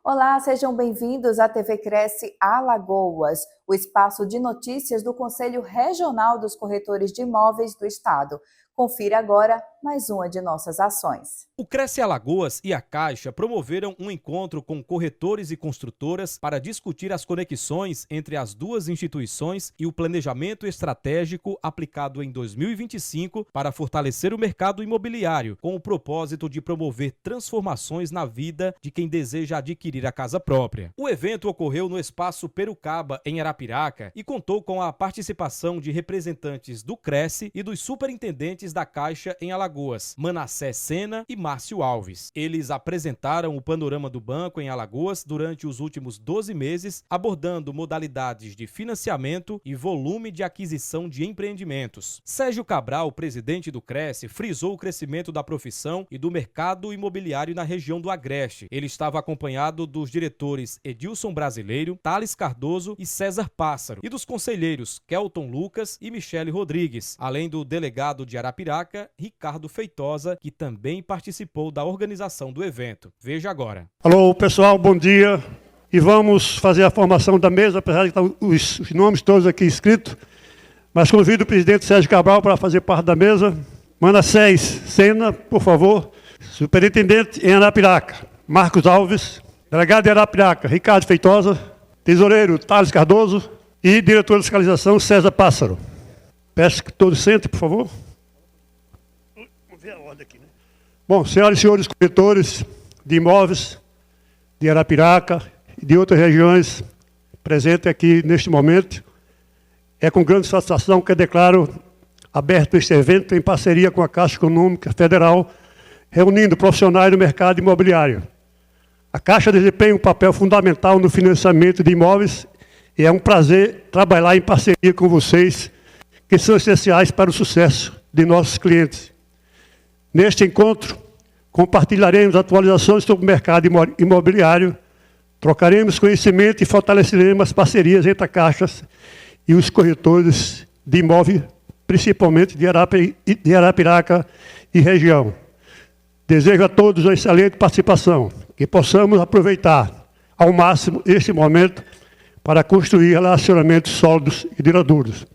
Olá, sejam bem-vindos à TV Cresce Alagoas, o espaço de notícias do Conselho Regional dos Corretores de Imóveis do Estado. Confira agora mais uma de nossas ações. O Cresce Alagoas e a Caixa promoveram um encontro com corretores e construtoras para discutir as conexões entre as duas instituições e o planejamento estratégico aplicado em 2025 para fortalecer o mercado imobiliário, com o propósito de promover transformações na vida de quem deseja adquirir a casa própria. O evento ocorreu no Espaço Perucaba, em Arapiraca, e contou com a participação de representantes do Cresce e dos superintendentes da Caixa em Alagoas, Manassés Sena e Márcio Alves. Eles apresentaram o panorama do banco em Alagoas durante os últimos 12 meses, abordando modalidades de financiamento e volume de aquisição de empreendimentos. Sérgio Cabral, presidente do Cresce, frisou o crescimento da profissão e do mercado imobiliário na região do Agreste. Ele estava acompanhado dos diretores Edilson Brasileiro, Thales Cardoso e César Pássaro, e dos conselheiros Kelton Lucas e Michele Rodrigues, além do delegado de Arapiraca, Ricardo Feitosa, que também participou da organização do evento. Veja agora. Alô, pessoal, bom dia. E vamos fazer a formação da mesa, apesar de estar os nomes todos aqui escritos. Mas convido o presidente Sérgio Cabral para fazer parte da mesa. Manassés Sena, por favor. Superintendente em Arapiraca, Marcos Alves. Delegado de Arapiraca, Ricardo Feitosa. Tesoureiro, Thales Cardoso. E diretor de fiscalização, César Pássaro. Peço que todos sentem, por favor. Vamos ver a ordem aqui, né? Bom, senhoras e senhores corretores de imóveis de Arapiraca e de outras regiões presentes aqui neste momento, é com grande satisfação que eu declaro aberto este evento em parceria com a Caixa Econômica Federal, reunindo profissionais do mercado imobiliário. A Caixa desempenha um papel fundamental no financiamento de imóveis e é um prazer trabalhar em parceria com vocês, que são essenciais para o sucesso de nossos clientes. Neste encontro, compartilharemos atualizações sobre o mercado imobiliário, trocaremos conhecimento e fortaleceremos as parcerias entre a Caixa e os corretores de imóveis, principalmente de Arapiraca e região. Desejo a todos uma excelente participação, que possamos aproveitar ao máximo este momento para construir relacionamentos sólidos e duradouros.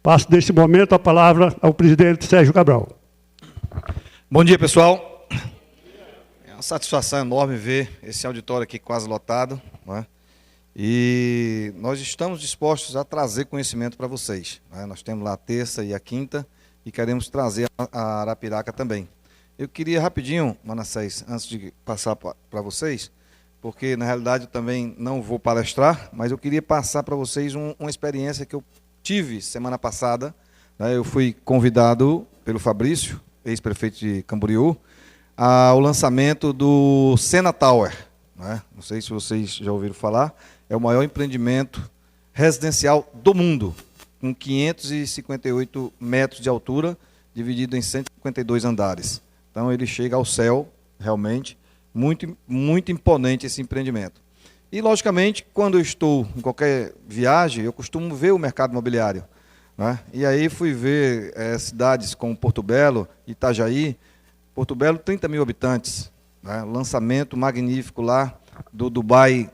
Passo neste momento a palavra ao presidente Sérgio Cabral. Bom dia, pessoal. É uma satisfação enorme ver esse auditório aqui quase lotado, não é? E nós estamos dispostos a trazer conhecimento para vocês, não é? Nós temos lá a terça e a quinta e queremos trazer a Arapiraca também. Eu queria rapidinho, Manassés, antes de passar para vocês, porque na realidade eu também não vou palestrar, mas eu queria passar para vocês uma experiência que eu tive semana passada, né? Eu fui convidado pelo Fabrício, ex-prefeito de Camboriú, ao lançamento do Sena Tower, né? Não sei se vocês já ouviram falar, é o maior empreendimento residencial do mundo, com 558 metros de altura, dividido em 152 andares. Então ele chega ao céu, realmente, muito, muito imponente esse empreendimento. E, logicamente, quando eu estou em qualquer viagem, eu costumo ver o mercado imobiliário, né? E aí fui ver cidades como Porto Belo, Itajaí. Porto Belo, 30 mil habitantes, né? Lançamento magnífico lá do Dubai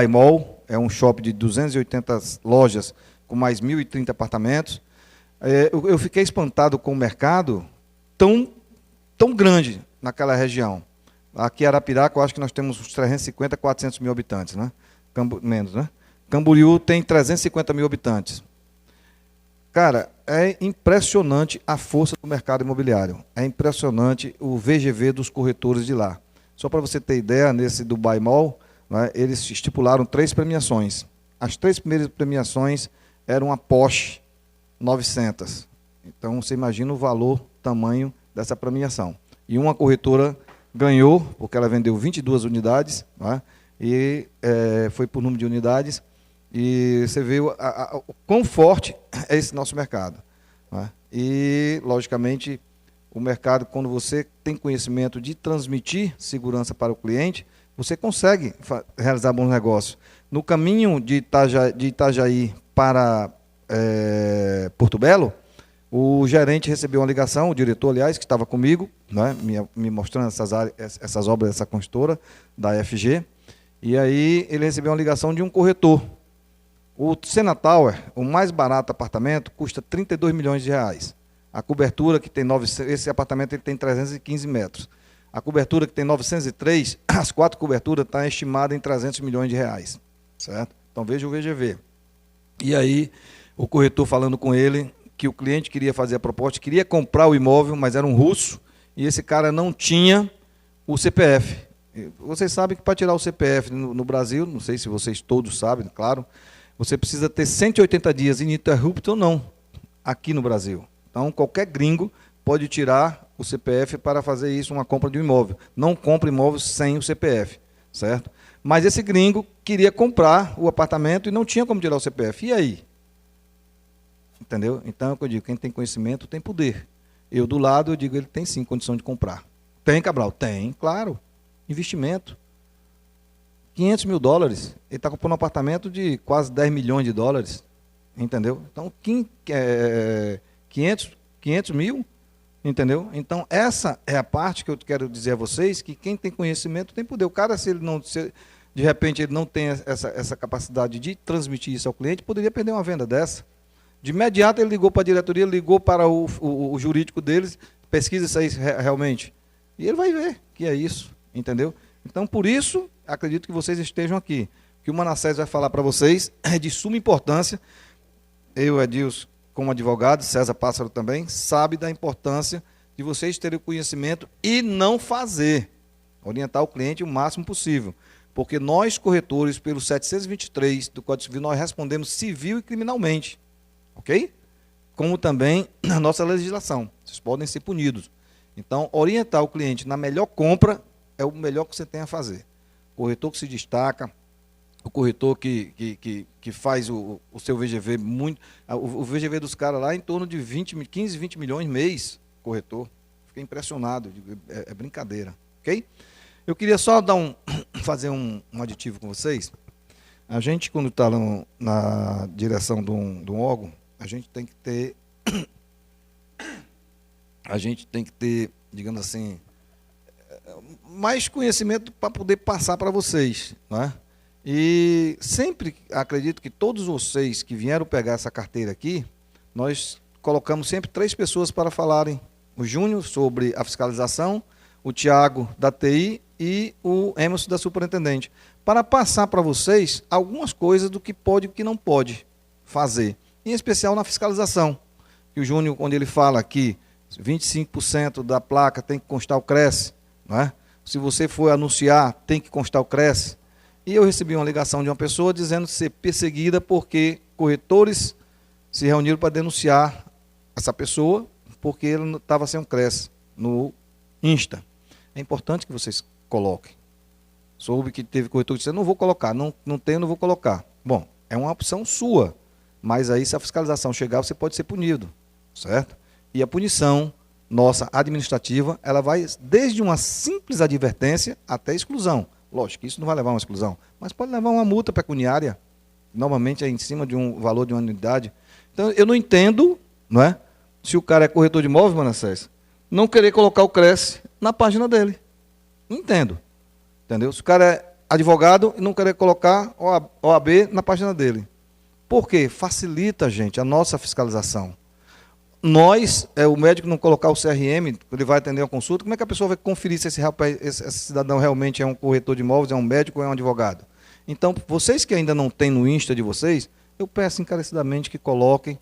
Mall, é um shopping de 280 lojas com mais 1.030 apartamentos. Eu fiquei espantado com o mercado tão grande naquela região. Aqui em Arapiraca, eu acho que nós temos uns 350, 400 mil habitantes, né? Menos, né? Camboriú tem 350 mil habitantes. Cara, é impressionante a força do mercado imobiliário. É impressionante o VGV dos corretores de lá. Só para você ter ideia, nesse Dubai Mall, né, eles estipularam 3 premiações. As 3 primeiras premiações eram a Porsche 900. Então, você imagina o valor, tamanho dessa premiação. E uma corretora ganhou, porque ela vendeu 22 unidades, né, e foi por número de unidades, e você vê o quão forte é esse nosso mercado, né? E, logicamente, o mercado, quando você tem conhecimento de transmitir segurança para o cliente, você consegue realizar bons negócios. No caminho de Itajaí para Porto Belo, O gerente recebeu uma ligação, o diretor, aliás, que estava comigo, né, me mostrando essas obras dessa construtora, da FG, e aí ele recebeu uma ligação de um corretor. O Sena Tower, o mais barato apartamento, custa 32 milhões de reais. A cobertura que tem esse apartamento ele tem 315 metros. A cobertura que tem 903, as 4 coberturas estão estimadas em 300 milhões de reais. Certo? Então veja o VGV. E aí, o corretor falando com ele, que o cliente queria fazer a proposta, queria comprar o imóvel, mas era um russo, e esse cara não tinha o CPF. Vocês sabem que para tirar o CPF no Brasil, não sei se vocês todos sabem, claro, você precisa ter 180 dias ininterrupto ou não, aqui no Brasil. Então, qualquer gringo pode tirar o CPF para fazer isso, uma compra de um imóvel. Não compra imóvel sem o CPF, certo? Mas esse gringo queria comprar o apartamento e não tinha como tirar o CPF. E aí? Entendeu? Então, é o que eu digo, quem tem conhecimento tem poder. Eu, do lado, eu digo, ele tem sim condição de comprar. Tem, Cabral? Tem, claro. Investimento. 500 mil dólares. Ele está comprando um apartamento de quase 10 milhões de dólares. Entendeu? Então, 500 mil, entendeu? Então, essa é a parte que eu quero dizer a vocês, que quem tem conhecimento tem poder. O cara, se ele não, de repente, ele não tem essa capacidade de transmitir isso ao cliente, poderia perder uma venda dessa. De imediato, ele ligou para a diretoria, ligou para o jurídico deles, pesquisa isso aí realmente. E ele vai ver que é isso, entendeu? Então, por isso, acredito que vocês estejam aqui. O que o Manassés vai falar para vocês é de suma importância. Eu, Edilson, como advogado, César Pássaro também, sabe da importância de vocês terem o conhecimento e não fazer. Orientar o cliente o máximo possível. Porque nós, corretores, pelo 723 do Código Civil, nós respondemos civil e criminalmente. Ok? Como também na nossa legislação. Vocês podem ser punidos. Então, orientar o cliente na melhor compra é o melhor que você tem a fazer. O corretor que se destaca, o corretor que faz o seu VGV muito. O VGV dos caras lá é em torno de 15, 20 milhões mês, corretor. Fiquei impressionado, é brincadeira. Ok? Eu queria só fazer um aditivo com vocês. A gente, quando está na direção de um órgão, a gente tem que ter, digamos assim, mais conhecimento para poder passar para vocês, não é? E sempre acredito que todos vocês que vieram pegar essa carteira aqui, nós colocamos sempre 3 pessoas para falarem. O Júnior sobre a fiscalização, o Tiago da TI e o Emerson da superintendente, para passar para vocês algumas coisas do que pode e o que não pode fazer, em especial na fiscalização. E o Júnior, quando ele fala que 25% da placa tem que constar o CRES, não é? Se você for anunciar, tem que constar o CRES. E eu recebi uma ligação de uma pessoa dizendo ser perseguida porque corretores se reuniram para denunciar essa pessoa porque ele estava sem um CRES no Insta. É importante que vocês coloquem. Soube que teve corretor que disse, não vou colocar, não tenho, não vou colocar. Bom, é uma opção sua, mas aí se a fiscalização chegar, você pode ser punido, certo? E a punição nossa administrativa, ela vai desde uma simples advertência até exclusão. Lógico que isso não vai levar a uma exclusão, mas pode levar uma multa pecuniária, normalmente é em cima de um valor de uma unidade. Então, eu não entendo, não é? Se o cara é corretor de imóveis, Manassés, não querer colocar o CRES na página dele. Não entendo. Entendeu? Se o cara é advogado e não querer colocar OAB na página dele. Por quê? Facilita, gente, a nossa fiscalização. Nós, o médico não colocar o CRM, ele vai atender uma consulta, como é que a pessoa vai conferir se esse cidadão realmente é um corretor de imóveis, é um médico ou é um advogado? Então, vocês que ainda não têm no Insta de vocês, eu peço encarecidamente que coloquem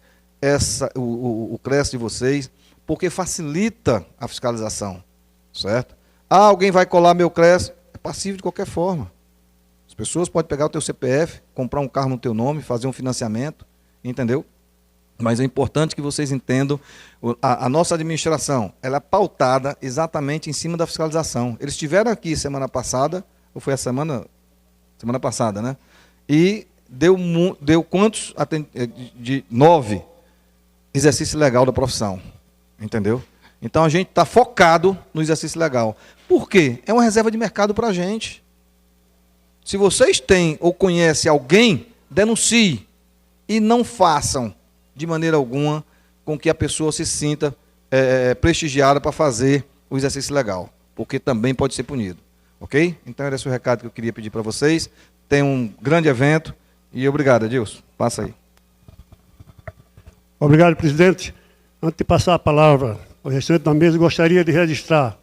o CRES de vocês, porque facilita a fiscalização, certo? Ah, alguém vai colar meu CRES, é passivo de qualquer forma. As pessoas podem pegar o teu CPF, comprar um carro no teu nome, fazer um financiamento, entendeu? Mas é importante que vocês entendam, a nossa administração, ela é pautada exatamente em cima da fiscalização. Eles estiveram aqui semana passada, ou foi a semana passada, né? E deu quantos? De 9 exercício legal da profissão, entendeu? Então a gente está focado no exercício legal. Por quê? É uma reserva de mercado para a gente. Se vocês têm ou conhecem alguém, denuncie e não façam de maneira alguma com que a pessoa se sinta prestigiada para fazer o exercício legal, porque também pode ser punido. Ok? Então, era esse o recado que eu queria pedir para vocês. Tem um grande evento e obrigado, Edilson. Passa aí. Obrigado, presidente. Antes de passar a palavra ao restante da mesa, gostaria de registrar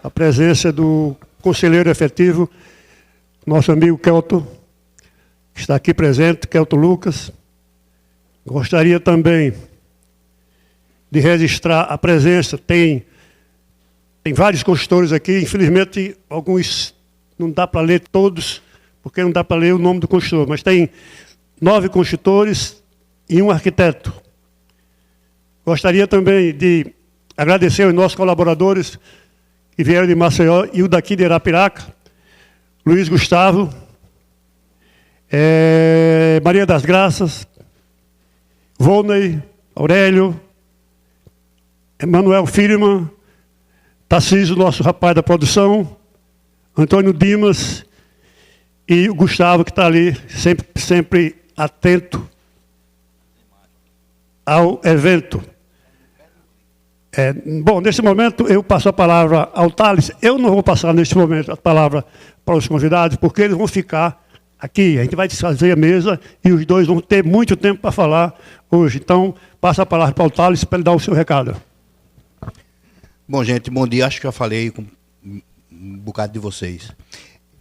a presença do conselheiro efetivo, nosso amigo Kelton, que está aqui presente, Kelton Lucas. Gostaria também de registrar a presença, tem vários consultores aqui, infelizmente alguns não dá para ler todos, porque não dá para ler o nome do consultor, mas tem 9 consultores e um arquiteto. Gostaria também de agradecer aos nossos colaboradores que vieram de Maceió e o daqui de Arapiraca, Luiz Gustavo, Maria das Graças, Volney, Aurélio, Emanuel Firman, Tarcísio, nosso rapaz da produção, Antônio Dimas e o Gustavo, que está ali, sempre atento ao evento. Bom, nesse momento eu passo a palavra ao Thales. Eu não vou passar neste momento a palavra para os convidados, porque eles vão ficar aqui. A gente vai desfazer a mesa e os dois vão ter muito tempo para falar hoje. Então, passa a palavra para o Thales para ele dar o seu recado. Bom, gente, bom dia. Acho que já falei com um bocado de vocês.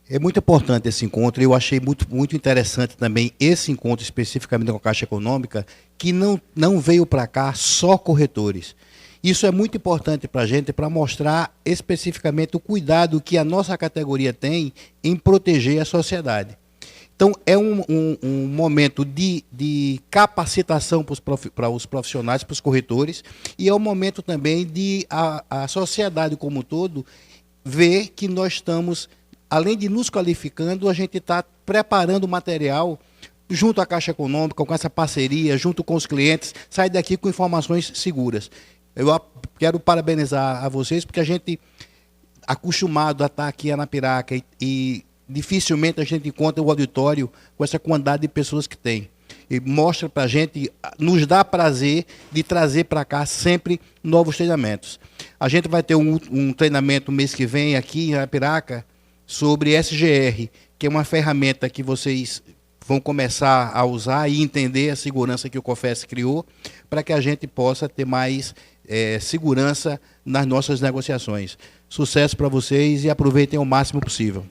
É muito importante esse encontro. Eu achei muito interessante também esse encontro, especificamente com a Caixa Econômica, que não veio para cá só corretores. Isso é muito importante para a gente, para mostrar especificamente o cuidado que a nossa categoria tem em proteger a sociedade. Então, é um momento de capacitação para os profissionais, para os corretores, e é um momento também de a sociedade como um todo ver que nós estamos, além de nos qualificando, a gente está preparando material junto à Caixa Econômica, com essa parceria, junto com os clientes, sair daqui com informações seguras. Eu quero parabenizar a vocês, porque a gente, acostumado a estar aqui em Arapiraca e dificilmente a gente encontra o auditório com essa quantidade de pessoas que tem. E mostra para a gente, nos dá prazer de trazer para cá sempre novos treinamentos. A gente vai ter um treinamento mês que vem aqui em Arapiraca sobre SGR, que é uma ferramenta que vocês vão começar a usar e entender a segurança que o COFES criou, para que a gente possa ter mais segurança nas nossas negociações. Sucesso para vocês e aproveitem o máximo possível.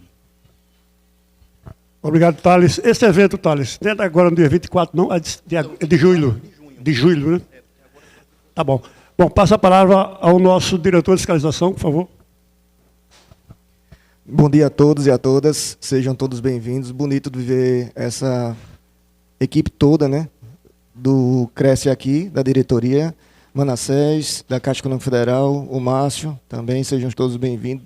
Obrigado, Thales. Esse evento, Thales, não é agora no dia 24, não, é de julho. De julho, né? Tá bom. Bom, passa a palavra ao nosso diretor de fiscalização, por favor. Bom dia a todos e a todas, sejam todos bem-vindos. Bonito de ver essa equipe toda, né, do Cresce aqui, da diretoria, Manassés, da Caixa Econômica Federal, o Márcio, também sejam todos bem-vindos.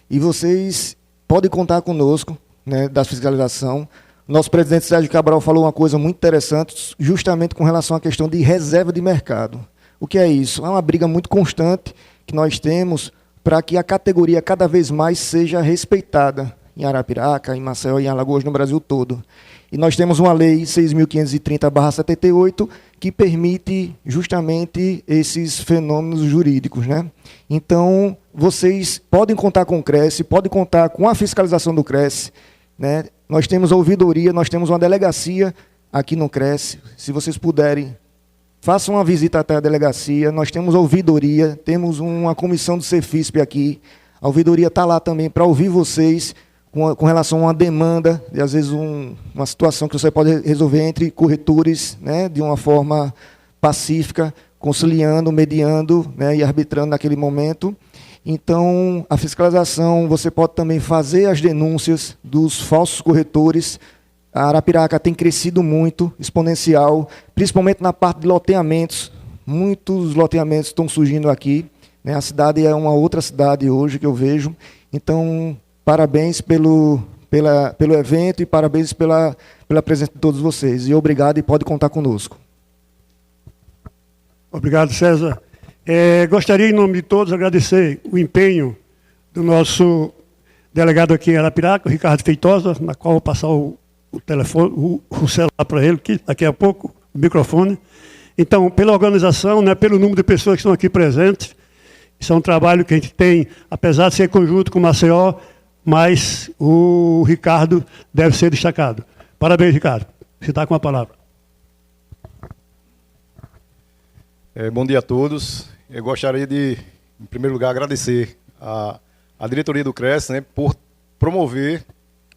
E vocês podem contar conosco, né, da fiscalização. Nosso presidente Sérgio Cabral falou uma coisa muito interessante, justamente com relação à questão de reserva de mercado. O que é isso? É uma briga muito constante que nós temos para que a categoria cada vez mais seja respeitada em Arapiraca, em Maceió e em Alagoas, no Brasil todo. E nós temos uma lei 6.530/78 que permite justamente esses fenômenos jurídicos, né? Então, vocês podem contar com o Cresce, podem contar com a fiscalização do Cresce, né? Nós temos a ouvidoria, nós temos uma delegacia aqui no Cresce. Se vocês puderem, façam uma visita até a delegacia. Nós temos a ouvidoria, temos uma comissão do Cefisp aqui. A ouvidoria está lá também para ouvir vocês com relação a uma demanda, e às vezes uma situação que você pode resolver entre corretores, né, de uma forma pacífica, conciliando, mediando, né, e arbitrando naquele momento. Então, a fiscalização, você pode também fazer as denúncias dos falsos corretores. A Arapiraca tem crescido muito, exponencial, principalmente na parte de loteamentos. Muitos loteamentos estão surgindo aqui, né? A cidade é uma outra cidade hoje que eu vejo. Então, parabéns pelo evento e parabéns pela presença de todos vocês. E obrigado e pode contar conosco. Obrigado, César. Gostaria, em nome de todos, agradecer o empenho do nosso delegado aqui em Arapiraca, o Ricardo Feitosa, na qual vou passar o telefone, o celular para ele, que daqui a pouco, o microfone. Então, pela organização, né, pelo número de pessoas que estão aqui presentes, isso é um trabalho que a gente tem, apesar de ser conjunto com o Maceió, mas o Ricardo deve ser destacado. Parabéns, Ricardo. Você está com a palavra. Bom dia a todos. Eu gostaria de, em primeiro lugar, agradecer a diretoria do CRES, né, por promover,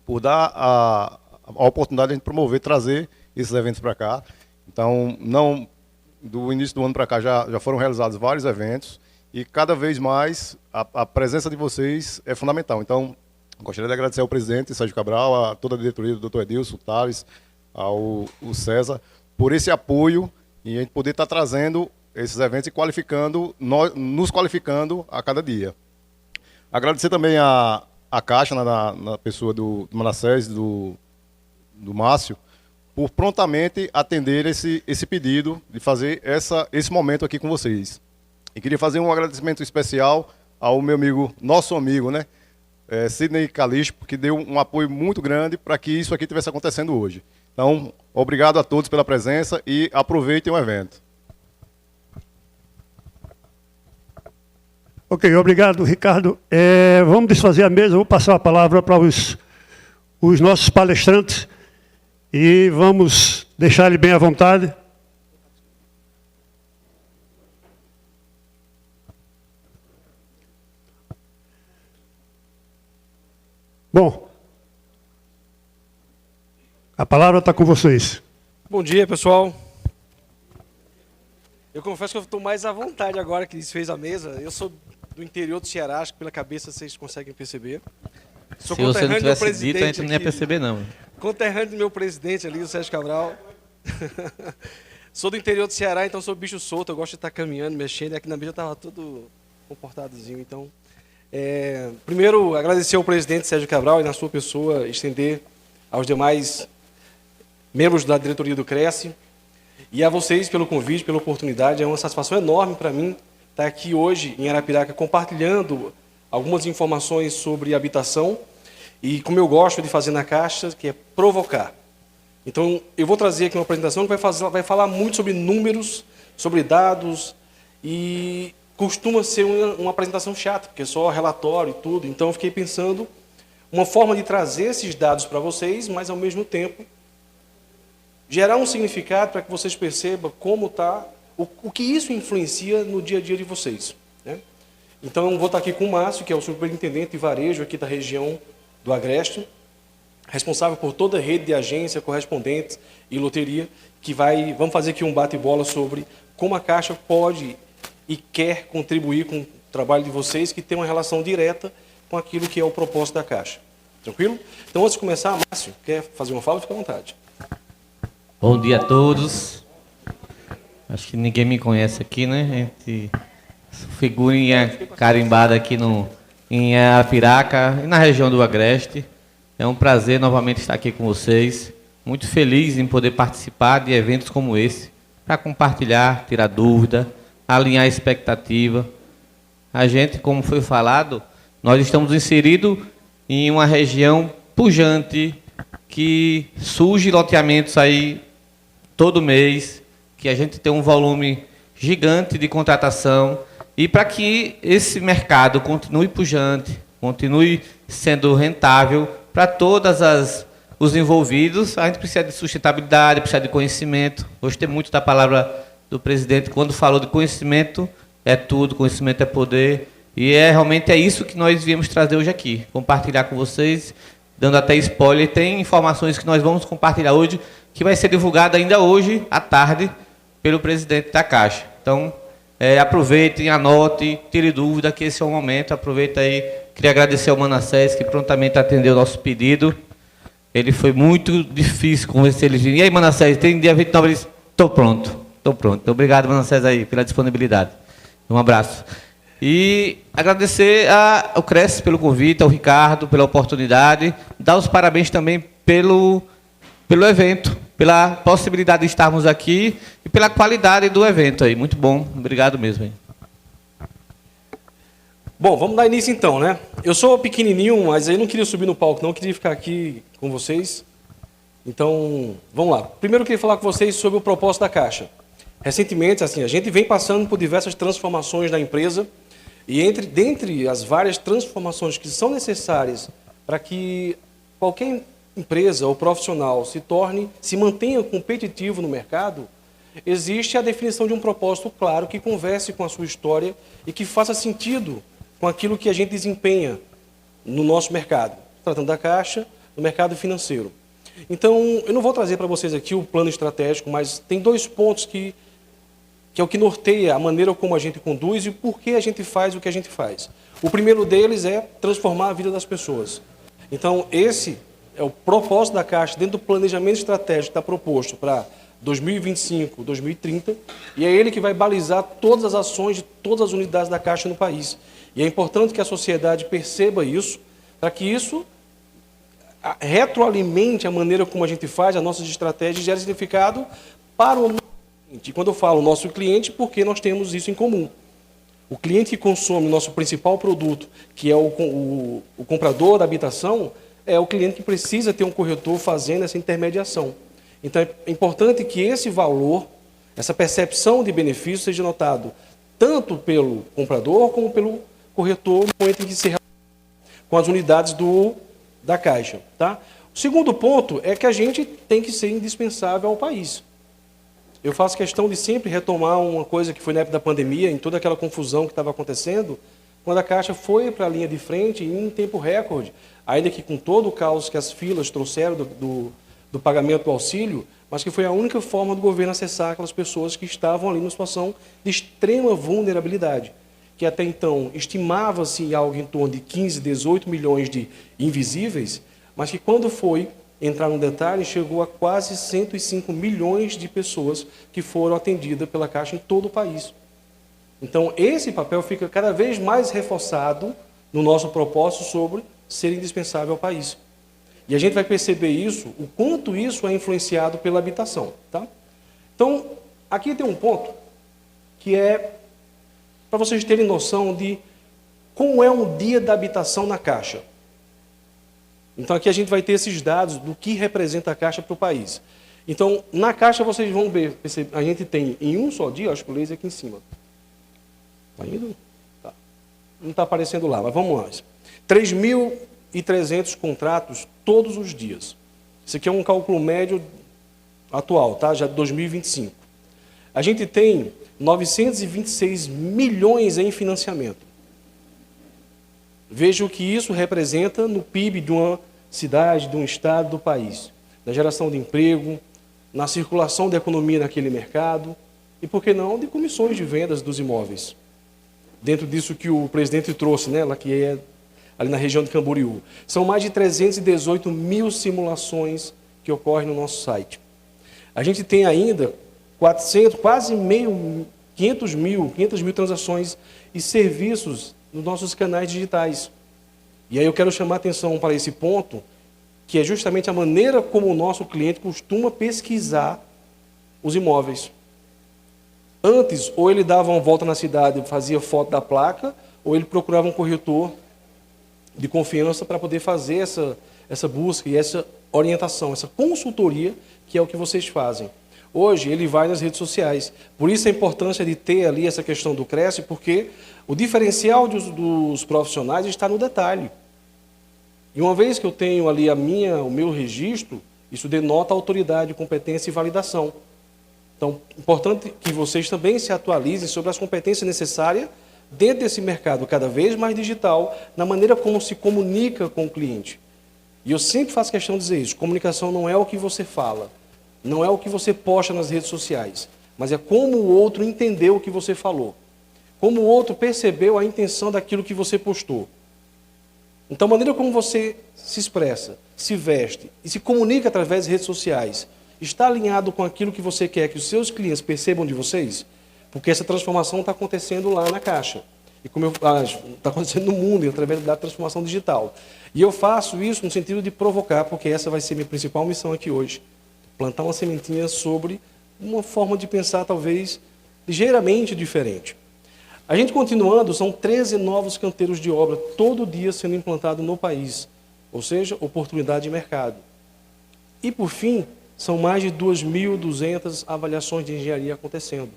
por dar a oportunidade de a gente promover, trazer esses eventos para cá. Então, do início do ano para cá já foram realizados vários eventos e cada vez mais a presença de vocês é fundamental. Então, gostaria de agradecer ao presidente Sérgio Cabral, a toda a diretoria do Dr. Edilson, o Tales, ao César, por esse apoio e a gente poder estar trazendo esses eventos e nos qualificando a cada dia. Agradecer também a Caixa, na pessoa do Manassés, do Márcio, por prontamente atender esse pedido de fazer esse momento aqui com vocês. E queria fazer um agradecimento especial ao meu amigo, nosso amigo, né, Sidney Calispo, que deu um apoio muito grande para que isso aqui estivesse acontecendo hoje. Então, obrigado a todos pela presença e aproveitem o evento. Ok, obrigado, Ricardo. Vamos desfazer a mesa, vou passar a palavra para os nossos palestrantes e vamos deixar ele bem à vontade. Bom, a palavra está com vocês. Bom dia, pessoal. Eu confesso que eu estou mais à vontade agora que desfez a mesa. Eu sou do interior do Ceará, acho que pela cabeça vocês conseguem perceber. Sou Se você não tivesse dito, a gente não ia perceber, não. Conterrâneo do meu presidente ali, o Sérgio Cabral. Sou do interior do Ceará, então sou bicho solto. Eu gosto de estar caminhando, mexendo. E aqui na mesa eu estava todo comportadozinho. Então, primeiro, agradecer ao presidente Sérgio Cabral e, na sua pessoa, estender aos demais membros da diretoria do Cresce. E a vocês pelo convite, pela oportunidade. É uma satisfação enorme para mim estar aqui hoje em Arapiraca compartilhando algumas informações sobre habitação e como eu gosto de fazer na Caixa, que é provocar. Então, eu vou trazer aqui uma apresentação que vai falar muito sobre números, sobre dados e costuma ser uma apresentação chata, porque é só relatório e tudo. Então, eu fiquei pensando uma forma de trazer esses dados para vocês, mas, ao mesmo tempo, gerar um significado para que vocês percebam como está, o que isso influencia no dia a dia de vocês, né? Então, vou estar aqui com o Márcio, que é o superintendente de varejo aqui da região do Agreste, responsável por toda a rede de agência, correspondentes e loteria, vamos fazer aqui um bate-bola sobre como a Caixa pode e quer contribuir com o trabalho de vocês, que tem uma relação direta com aquilo que é o propósito da Caixa. Tranquilo? Então, antes de começar, Márcio, quer fazer uma fala? Fica à vontade. Bom dia a todos. Acho que ninguém me conhece aqui, né? Figurinha carimbada aqui em Arapiraca e na região do Agreste. É um prazer novamente estar aqui com vocês. Muito feliz em poder participar de eventos como esse, para compartilhar, tirar dúvida, alinhar a expectativa. A gente, como foi falado, nós estamos inseridos em uma região pujante, que surge loteamentos aí todo mês, que a gente tem um volume gigante de contratação, e para que esse mercado continue pujante, continue sendo rentável para todos os envolvidos, a gente precisa de sustentabilidade, precisa de conhecimento. Gostei muito da palavra do presidente, quando falou de conhecimento, é tudo, conhecimento é poder, e realmente é isso que nós viemos trazer hoje aqui, compartilhar com vocês, dando até spoiler, tem informações que nós vamos compartilhar hoje, que vai ser divulgada ainda hoje, à tarde, pelo presidente da Caixa. Então, aproveitem, anotem, tire dúvida, que esse é o momento, aproveita aí. Queria agradecer ao Manassés, que prontamente atendeu o nosso pedido. Ele foi muito difícil convencer ele. E aí, Manassés, tem dia 29? Ele disse, estou pronto. Então, obrigado, Manassés, aí, pela disponibilidade. Um abraço. E agradecer ao Cresce pelo convite, ao Ricardo pela oportunidade, dar os parabéns também pelo evento, pela possibilidade de estarmos aqui e pela qualidade do evento aí. Muito bom, obrigado mesmo. Aí. Bom, vamos dar início então, né? Eu sou pequenininho, mas eu não queria subir no palco, não, eu queria ficar aqui com vocês. Então, vamos lá. Primeiro eu queria falar com vocês sobre o propósito da Caixa. Recentemente, assim, a gente vem passando por diversas transformações na empresa e dentre as várias transformações que são necessárias para que qualquer empresa ou profissional se mantenha competitivo no mercado, existe a definição de um propósito claro que converse com a sua história e que faça sentido com aquilo que a gente desempenha no nosso mercado, tratando da Caixa, no mercado financeiro. Então, eu não vou trazer para vocês aqui o plano estratégico, mas tem 2 pontos que é o que norteia a maneira como a gente conduz e por que a gente faz o que a gente faz. O primeiro deles é transformar a vida das pessoas. Então, esse é o propósito da Caixa dentro do planejamento estratégico que está proposto para 2025, 2030, e é ele que vai balizar todas as ações de todas as unidades da Caixa no país. E é importante que a sociedade perceba isso, para que isso retroalimente a maneira como a gente faz, as nossas estratégias, gere significado para o nosso cliente. E quando eu falo nosso cliente, porque nós temos isso em comum. O cliente que consome o nosso principal produto, que é o comprador da habitação, é o cliente que precisa ter um corretor fazendo essa intermediação. Então, é importante que esse valor, essa percepção de benefício seja notado tanto pelo comprador como pelo corretor no momento em que se relaciona com as unidades da Caixa. Tá? O segundo ponto é que a gente tem que ser indispensável ao país. Eu faço questão de sempre retomar uma coisa que foi na época da pandemia, em toda aquela confusão que estava acontecendo, quando a Caixa foi para a linha de frente em tempo recorde, ainda que com todo o caos que as filas trouxeram do pagamento do auxílio, mas que foi a única forma do governo acessar aquelas pessoas que estavam ali numa situação de extrema vulnerabilidade, que até então estimava-se algo em torno de 15, 18 milhões de invisíveis, mas que quando foi entrar no detalhe, chegou a quase 105 milhões de pessoas que foram atendidas pela Caixa em todo o país. Então, esse papel fica cada vez mais reforçado no nosso propósito sobre ser indispensável ao país. E a gente vai perceber isso, o quanto isso é influenciado pela habitação. Tá? Então, aqui tem um ponto que é para vocês terem noção de como é um dia da habitação na Caixa. Então, aqui a gente vai ter esses dados do que representa a Caixa para o país. Então, na Caixa vocês vão ver, a gente tem em um só dia, acho que o laser aqui em cima. Está indo? Tá. Não está aparecendo lá, mas vamos lá. 3.300 contratos todos os dias. Isso aqui é um cálculo médio atual, tá? Já de 2025. A gente tem 926 milhões em financiamento. Veja o que isso representa no PIB de uma cidade, de um estado, do país. Na geração de emprego, na circulação da economia naquele mercado e, por que não, de comissões de vendas dos imóveis. Dentro disso que o presidente trouxe, né, lá que é ali na região de Camboriú. São mais de 318 mil simulações que ocorrem no nosso site. A gente tem ainda 500 mil transações e serviços nos nossos canais digitais. E aí eu quero chamar a atenção para esse ponto, que é justamente a maneira como o nosso cliente costuma pesquisar os imóveis. Antes, ou ele dava uma volta na cidade, fazia foto da placa, ou ele procurava um corretor de confiança para poder fazer essa busca e essa orientação, essa consultoria, que é o que vocês fazem. Hoje, ele vai nas redes sociais. Por isso a importância de ter ali essa questão do Cresce, porque o diferencial dos profissionais está no detalhe. E uma vez que eu tenho ali o meu registro, isso denota autoridade, competência e validação. Então, importante que vocês também se atualizem sobre as competências necessárias dentro desse mercado cada vez mais digital, na maneira como se comunica com o cliente. E eu sempre faço questão de dizer isso, comunicação não é o que você fala, não é o que você posta nas redes sociais, mas é como o outro entendeu o que você falou, como o outro percebeu a intenção daquilo que você postou. Então, a maneira como você se expressa, se veste e se comunica através das redes sociais, está alinhado com aquilo que você quer que os seus clientes percebam de vocês? Porque essa transformação está acontecendo lá na Caixa. E como está acontecendo no mundo, através da transformação digital. E eu faço isso no sentido de provocar, porque essa vai ser minha principal missão aqui hoje. Plantar uma sementinha sobre uma forma de pensar, talvez, ligeiramente diferente. A gente continuando, são 13 novos canteiros de obra, todo dia sendo implantado no país. Ou seja, oportunidade de mercado. E, por fim, são mais de 2.200 avaliações de engenharia acontecendo.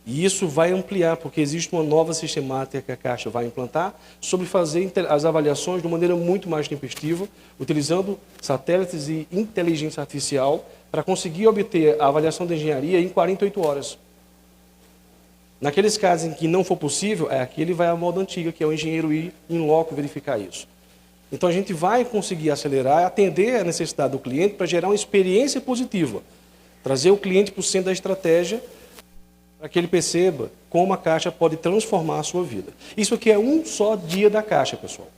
E isso vai ampliar, porque existe uma nova sistemática que a Caixa vai implantar sobre fazer as avaliações de maneira muito mais tempestiva, utilizando satélites e inteligência artificial para conseguir obter a avaliação de engenharia em 48 horas. Naqueles casos em que não for possível, aqui ele vai à moda antiga, que é o engenheiro ir em loco verificar isso. Então a gente vai conseguir acelerar, atender a necessidade do cliente para gerar uma experiência positiva, trazer o cliente para o centro da estratégia, para que ele perceba como a Caixa pode transformar a sua vida. Isso aqui é um só dia da Caixa, pessoal.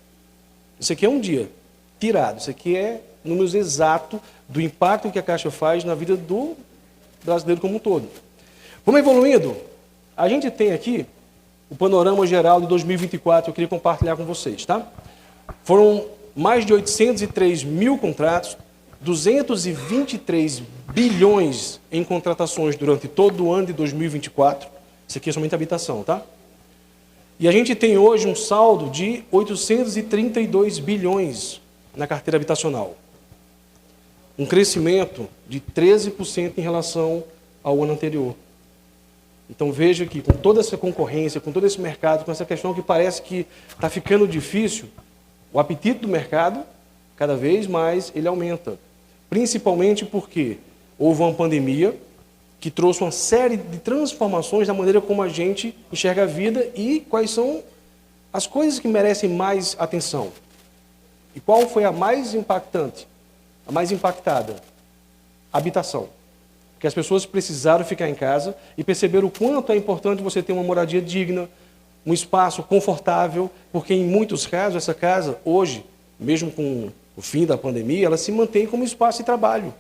Isso aqui é um dia tirado. Isso aqui é números exatos do impacto que a Caixa faz na vida do brasileiro como um todo. Vamos evoluindo? A gente tem aqui o panorama geral de 2024, eu queria compartilhar com vocês, tá? Foram mais de 803 mil contratos, 223 bilhões em contratações durante todo o ano de 2024. Isso aqui é somente habitação, tá? E a gente tem hoje um saldo de 832 bilhões na carteira habitacional. Um crescimento de 13% em relação ao ano anterior. Então veja que com toda essa concorrência, com todo esse mercado, com essa questão que parece que está ficando difícil, o apetite do mercado, cada vez mais, ele aumenta. Principalmente porque houve uma pandemia que trouxe uma série de transformações na maneira como a gente enxerga a vida e quais são as coisas que merecem mais atenção. E qual foi a mais impactante, a mais impactada? A habitação. Porque as pessoas precisaram ficar em casa e perceberam o quanto é importante você ter uma moradia digna, um espaço confortável, porque em muitos casos essa casa, hoje, mesmo com o fim da pandemia, ela se mantém como espaço de trabalho.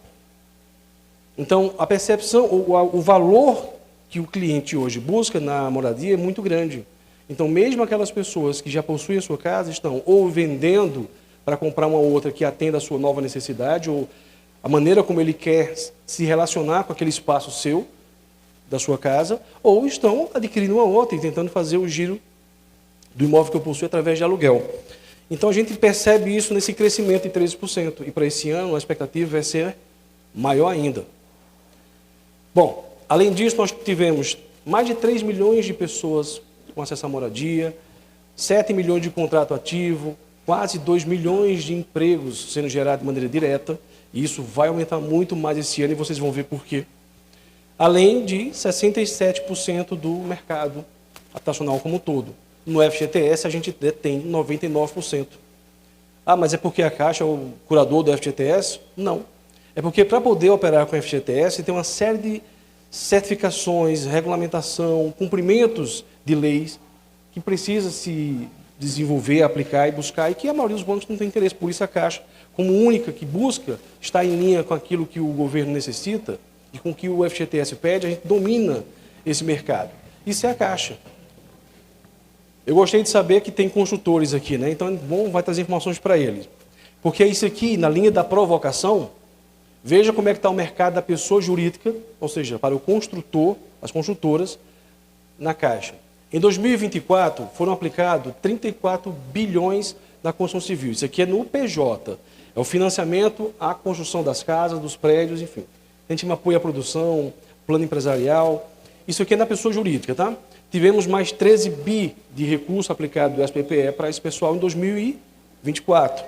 Então, a percepção, o valor que o cliente hoje busca na moradia é muito grande. Então, mesmo aquelas pessoas que já possuem a sua casa, estão ou vendendo para comprar uma outra que atenda a sua nova necessidade, ou a maneira como ele quer se relacionar com aquele espaço seu, da sua casa, ou estão adquirindo uma outra e tentando fazer o giro do imóvel que eu possuo através de aluguel. Então, a gente percebe isso nesse crescimento de 13%. E para esse ano, a expectativa vai ser maior ainda. Bom, além disso, nós tivemos mais de 3 milhões de pessoas com acesso à moradia, 7 milhões de contrato ativo, quase 2 milhões de empregos sendo gerados de maneira direta, e isso vai aumentar muito mais esse ano e vocês vão ver por quê. Além de 67% do mercado habitacional como um todo. No FGTS, a gente detém 99%. Ah, mas é porque a Caixa é o curador do FGTS? Não. É porque para poder operar com o FGTS, tem uma série de certificações, regulamentação, cumprimentos de leis que precisa se desenvolver, aplicar e buscar, e que a maioria dos bancos não tem interesse. Por isso a Caixa, como única que busca estar em linha com aquilo que o governo necessita e com o que o FGTS pede, a gente domina esse mercado. Isso é a Caixa. Eu gostei de saber que tem construtores aqui, né? Então, bom, vai trazer informações para eles. Porque isso aqui, na linha da provocação, veja como é que está o mercado da pessoa jurídica, ou seja, para o construtor, as construtoras, na Caixa. Em 2024, foram aplicados 34 bilhões na construção civil. Isso aqui é no PJ. É o financiamento à construção das casas, dos prédios, enfim. A gente apoia a produção, plano empresarial. Isso aqui é na pessoa jurídica, tá? Tivemos mais 13 bi de recurso aplicado do SPPE para esse pessoal em 2024.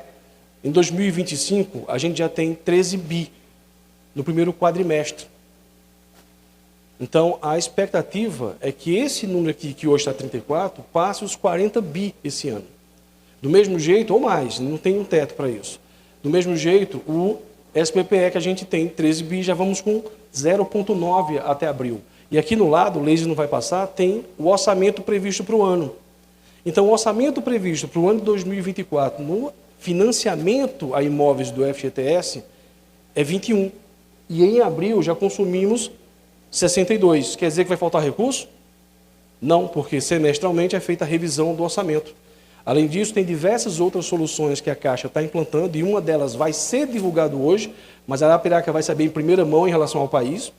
Em 2025, a gente já tem 13 bi no primeiro quadrimestre. Então, a expectativa é que esse número aqui, que hoje está 34, passe os 40 bi esse ano. Do mesmo jeito, ou mais, não tem um teto para isso. Do mesmo jeito, o SPPE que a gente tem, 13 bi, já vamos com 0,9 até abril. E aqui no lado, o laser não vai passar, tem o orçamento previsto para o ano. Então, o orçamento previsto para o ano de 2024, no financiamento a imóveis do FGTS, é 21. E em abril já consumimos 62. Quer dizer que vai faltar recurso? Não, porque semestralmente é feita a revisão do orçamento. Além disso, tem diversas outras soluções que a Caixa está implantando, e uma delas vai ser divulgada hoje, mas a Arapiraca vai saber em primeira mão em relação ao país,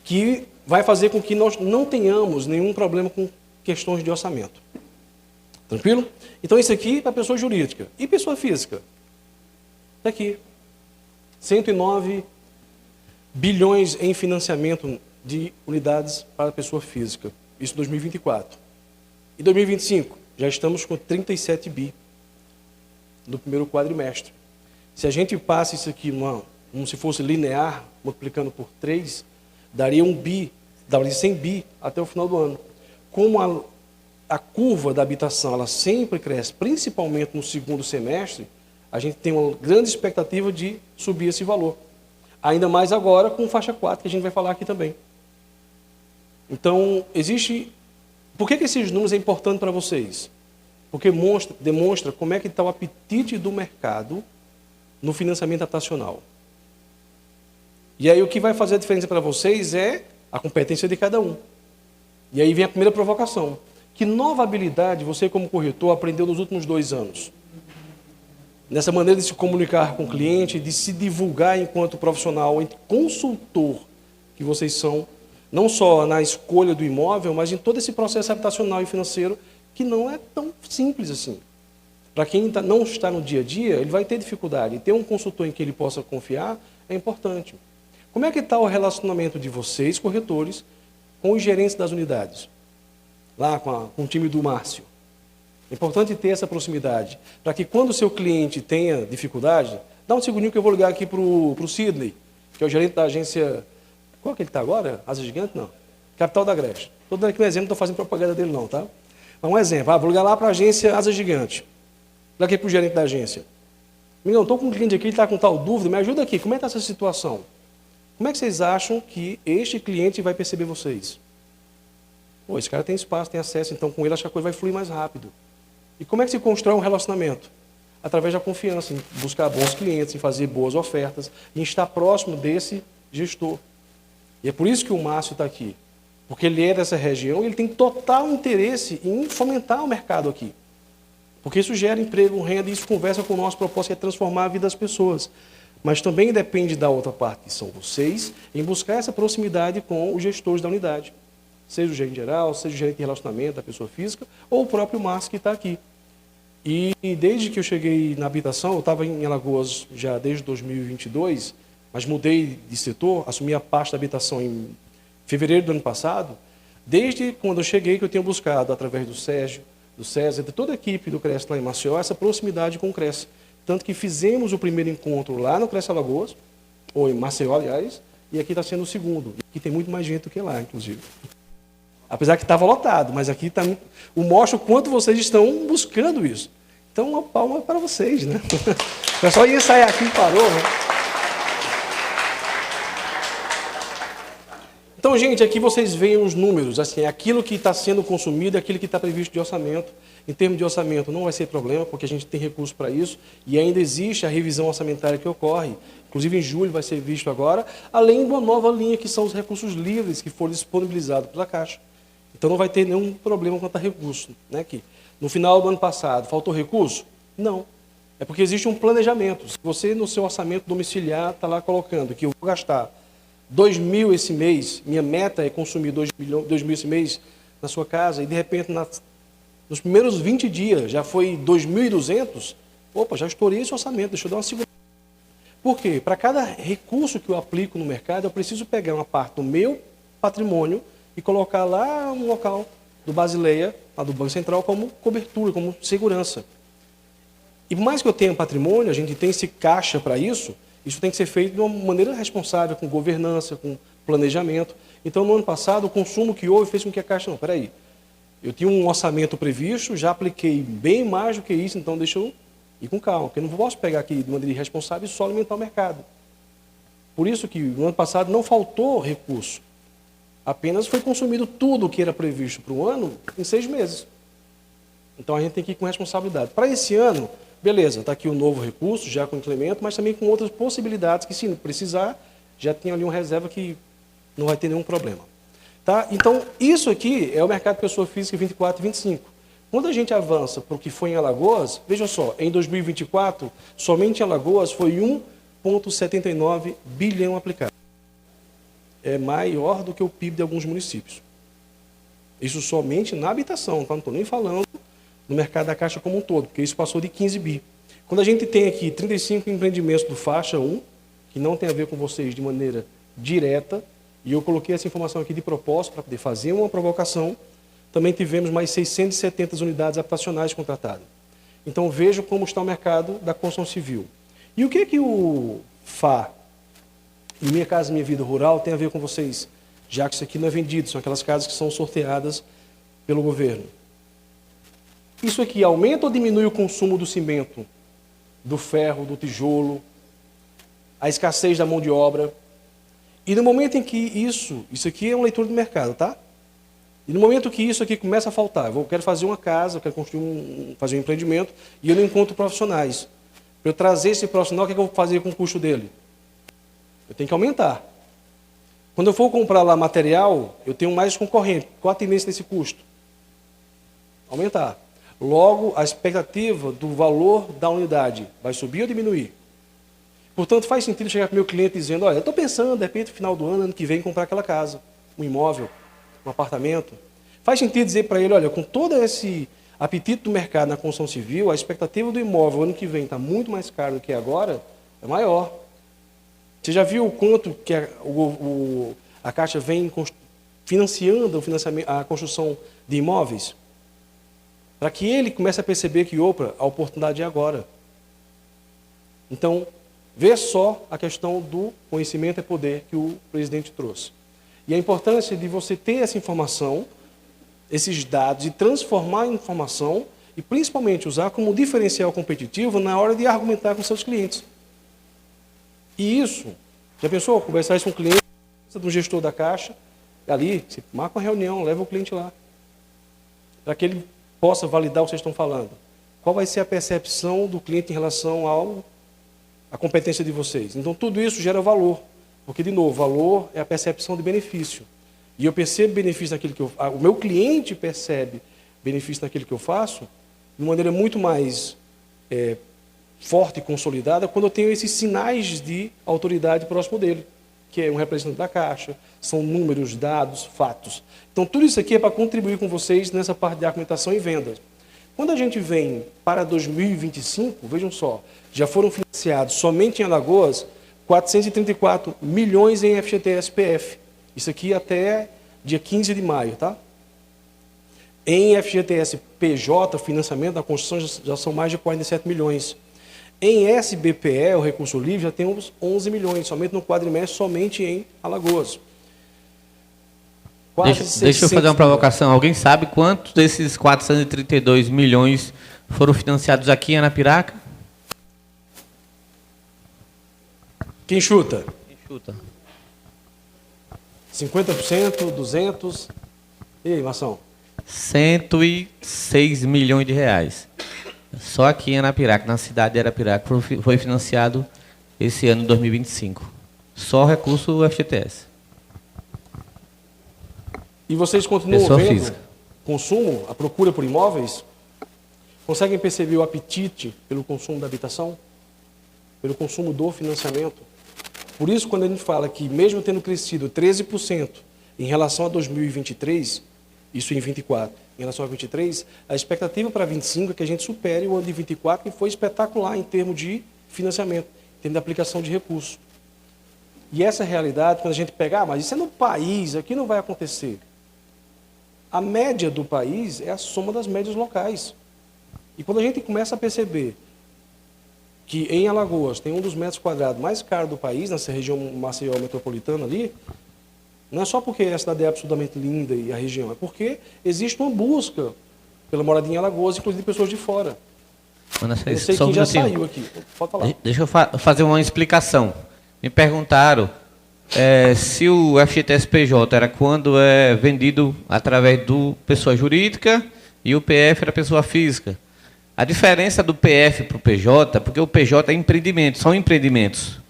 que vai fazer com que nós não tenhamos nenhum problema com questões de orçamento. Tranquilo? Então, isso aqui é para pessoa jurídica. E pessoa física? Está aqui. 109 bilhões em financiamento de unidades para a pessoa física. Isso em 2024. Em 2025, já estamos com 37 bi no primeiro quadrimestre. Se a gente passa isso aqui como se fosse linear, multiplicando por 3, daria 1 bi, daria 100 bi até o final do ano. Como a curva da habitação ela sempre cresce, principalmente no segundo semestre, a gente tem uma grande expectativa de subir esse valor. Ainda mais agora com faixa 4, que a gente vai falar aqui também. Então, existe... Por que esses números é importante para vocês? Porque demonstra como é que está o apetite do mercado no financiamento habitacional. E aí o que vai fazer a diferença para vocês é a competência de cada um. E aí vem a primeira provocação. Que nova habilidade você, como corretor, aprendeu nos últimos 2 anos? Nessa maneira de se comunicar com o cliente, de se divulgar enquanto profissional, enquanto consultor que vocês são, não só na escolha do imóvel, mas em todo esse processo habitacional e financeiro, que não é tão simples assim. Para quem não está no dia a dia, ele vai ter dificuldade. E ter um consultor em que ele possa confiar é importante. Como é que está o relacionamento de vocês, corretores, com os gerentes das unidades? Lá com o time do Márcio. É importante ter essa proximidade, para que quando o seu cliente tenha dificuldade, dá um segundinho que eu vou ligar aqui para o Sidney, que é o gerente da agência... Qual que ele está agora? Asa Gigante? Não. Capital da Agreste. Estou dando aqui um exemplo, não estou fazendo propaganda dele não, tá? Mas um exemplo. Vou ligar lá para a agência Asa Gigante. Ligar aqui para o gerente da agência. Miguel, estou com um cliente aqui, ele está com tal dúvida, me ajuda aqui. Como é que está essa situação? Como é que vocês acham que este cliente vai perceber vocês? Pô, esse cara tem espaço, tem acesso, então com ele acho que a coisa vai fluir mais rápido. E como é que se constrói um relacionamento? Através da confiança, em buscar bons clientes, em fazer boas ofertas, em estar próximo desse gestor. E é por isso que o Márcio está aqui. Porque ele é dessa região e ele tem total interesse em fomentar o mercado aqui. Porque isso gera emprego, renda, e isso conversa com o nosso propósito, que é transformar a vida das pessoas. Mas também depende da outra parte, que são vocês, em buscar essa proximidade com os gestores da unidade. Seja o gerente geral, seja o gerente de relacionamento da pessoa física, ou o próprio Márcio que está aqui. E desde que eu cheguei na habitação, eu estava em Alagoas já desde 2022, mas mudei de setor, assumi a pasta da habitação em fevereiro do ano passado. Desde quando eu cheguei, que eu tenho buscado, através do Sérgio, do César, de toda a equipe do Cresce lá em Maceió, essa proximidade com o Cresce. Tanto que fizemos o primeiro encontro lá no Cresce Alagoas, ou em Maceió, aliás, e aqui está sendo o segundo. Aqui tem muito mais gente do que lá, inclusive. Apesar que estava lotado, mas aqui está... mostra o quanto vocês estão buscando isso. Então, uma palma para vocês, né? O pessoal ia sair aqui e parou, né? Então, gente, aqui vocês veem os números, assim, aquilo que está sendo consumido, aquilo que está previsto de orçamento. Em termos de orçamento, não vai ser problema, porque a gente tem recurso para isso, e ainda existe a revisão orçamentária que ocorre, inclusive em julho vai ser visto agora, além de uma nova linha, que são os recursos livres que foram disponibilizados pela Caixa. Então não vai ter nenhum problema quanto a recurso. Né? Que no final do ano passado, faltou recurso? Não. É porque existe um planejamento. Se você, no seu orçamento domiciliar, está lá colocando que eu vou gastar 2 mil esse mês, minha meta é consumir 2 mil esse mês na sua casa, e de repente, nos primeiros 20 dias, já foi 2.200, opa, já estourei esse orçamento, deixa eu dar uma segunda. Por quê? Para cada recurso que eu aplico no mercado, eu preciso pegar uma parte do meu patrimônio e colocar lá no local do Basileia, lá do Banco Central, como cobertura, como segurança. E por mais que eu tenha patrimônio, a gente tem esse caixa para isso tem que ser feito de uma maneira responsável, com governança, com planejamento. Então, no ano passado, o consumo que houve fez com que a Caixa, não, peraí, eu tinha um orçamento previsto, já apliquei bem mais do que isso, então deixa eu ir com calma, porque eu não posso pegar aqui de maneira irresponsável e só alimentar o mercado. Por isso que no ano passado não faltou recurso. Apenas foi consumido tudo o que era previsto para o ano em 6 meses. Então a gente tem que ir com responsabilidade. Para esse ano, beleza, está aqui o novo recurso, já com incremento, mas também com outras possibilidades que, se precisar, já tem ali uma reserva que não vai ter nenhum problema. Tá? Então, isso aqui é o mercado de pessoa física 24 e 25. Quando a gente avança para o que foi em Alagoas, veja só, em 2024, somente em Alagoas foi 1,79 bilhão aplicado. É maior do que o PIB de alguns municípios. Isso somente na habitação, tá? Não estou nem falando no mercado da Caixa como um todo, porque isso passou de 15 bi. Quando a gente tem aqui 35 empreendimentos do faixa 1, que não tem a ver com vocês de maneira direta, e eu coloquei essa informação aqui de propósito para poder fazer uma provocação. Também tivemos mais 670 unidades habitacionais contratadas. Então, vejo como está o mercado da construção civil. E o que o FA, e Minha Casa Minha Vida Rural, tem a ver com vocês? Já que isso aqui não é vendido, são aquelas casas que são sorteadas pelo governo. Isso aqui aumenta ou diminui o consumo do cimento, do ferro, do tijolo, a escassez da mão de obra? E no momento em que isso aqui é uma leitura do mercado, tá? E no momento que isso aqui começa a faltar, eu quero fazer uma casa, eu quero construir fazer um empreendimento, e eu não encontro profissionais. Para eu trazer esse profissional, o que eu vou fazer com o custo dele? Eu tenho que aumentar. Quando eu for comprar lá material, eu tenho mais concorrente. Qual a tendência desse custo? Aumentar. Logo, a expectativa do valor da unidade vai subir ou diminuir? Portanto, faz sentido chegar para o meu cliente dizendo, olha, eu estou pensando, de repente, no final do ano que vem, comprar aquela casa, um imóvel, um apartamento. Faz sentido dizer para ele, olha, com todo esse apetite do mercado na construção civil, a expectativa do imóvel ano que vem está muito mais caro do que agora, é maior. Você já viu o quanto que a Caixa vem financiando a construção de imóveis? Para que ele comece a perceber que, opa, a oportunidade é agora. Então, vê só a questão do conhecimento é poder que o presidente trouxe. E a importância de você ter essa informação, esses dados, e transformar em informação, e principalmente usar como diferencial competitivo na hora de argumentar com seus clientes. E isso, já pensou, conversar isso com o cliente, de um gestor da Caixa, ali, você marca uma reunião, leva o cliente lá, para que ele possa validar o que vocês estão falando. Qual vai ser a percepção do cliente em relação à competência de vocês? Então, tudo isso gera valor. Porque, de novo, valor é a percepção de benefício. E eu percebo benefício naquilo que o meu cliente percebe benefício naquilo que eu faço de maneira muito mais forte e consolidada quando eu tenho esses sinais de autoridade próximo dele, que é um representante da Caixa, são números, dados, fatos. Então, tudo isso aqui é para contribuir com vocês nessa parte de argumentação e vendas. Quando a gente vem para 2025, vejam só, já foram financiados somente em Alagoas 434 milhões em FGTS-PF. Isso aqui até dia 15 de maio, tá? Em FGTS-PJ, financiamento da construção, já são mais de 47 milhões. Em SBPE, o recurso livre, já temos 11 milhões, somente no quadrimestre, somente em Alagoas. Deixa eu fazer uma provocação. Alguém sabe quantos desses 432 milhões foram financiados aqui em Arapiraca? Quem chuta? Quem chuta? 50%, 200%. E aí, Mação? 106 milhões de reais. Só aqui em Arapiraca, na cidade de Arapiraca, foi financiado esse ano 2025. Só recurso FGTS. E vocês continuam Pessoa vendo física. Consumo, a procura por imóveis? Conseguem perceber o apetite pelo consumo da habitação? Pelo consumo do financiamento? Por isso, quando a gente fala que, mesmo tendo crescido 13% em relação a 2023, isso em 24, em relação a 23, a expectativa para 25 é que a gente supere o ano de 24, que foi espetacular em termos de financiamento, em termos de aplicação de recursos. E essa realidade, quando a gente pegar, mas isso é no país, aqui não vai acontecer. A média do país é a soma das médias locais. E quando a gente começa a perceber que em Alagoas tem um dos metros quadrados mais caros do país, nessa região Maceió metropolitana ali, não é só porque a cidade é absolutamente linda e a região, é porque existe uma busca pela moradia em Alagoas, inclusive de pessoas de fora. Eu sei quem já saiu aqui. Pode falar. Deixa eu fazer uma explicação. Me perguntaram se o FGTS-PJ era quando é vendido através do pessoa jurídica e o PF era pessoa física. A diferença do PF para o PJ, porque o PJ é empreendimento, são empreendimentos.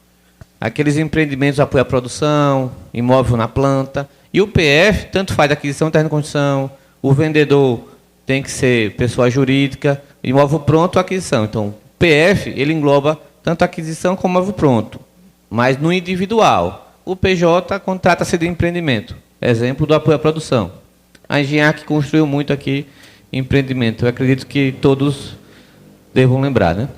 Aqueles empreendimentos apoiam a produção, imóvel na planta. E o PF, tanto faz aquisição, terreno de construção, o vendedor tem que ser pessoa jurídica, imóvel pronto, aquisição. Então, o PF, ele engloba tanto a aquisição como imóvel pronto, mas no individual. O PJ contrata-se de empreendimento. Exemplo do apoio à produção. A Engenhac construiu muito aqui empreendimento. Eu acredito que todos devam lembrar, né?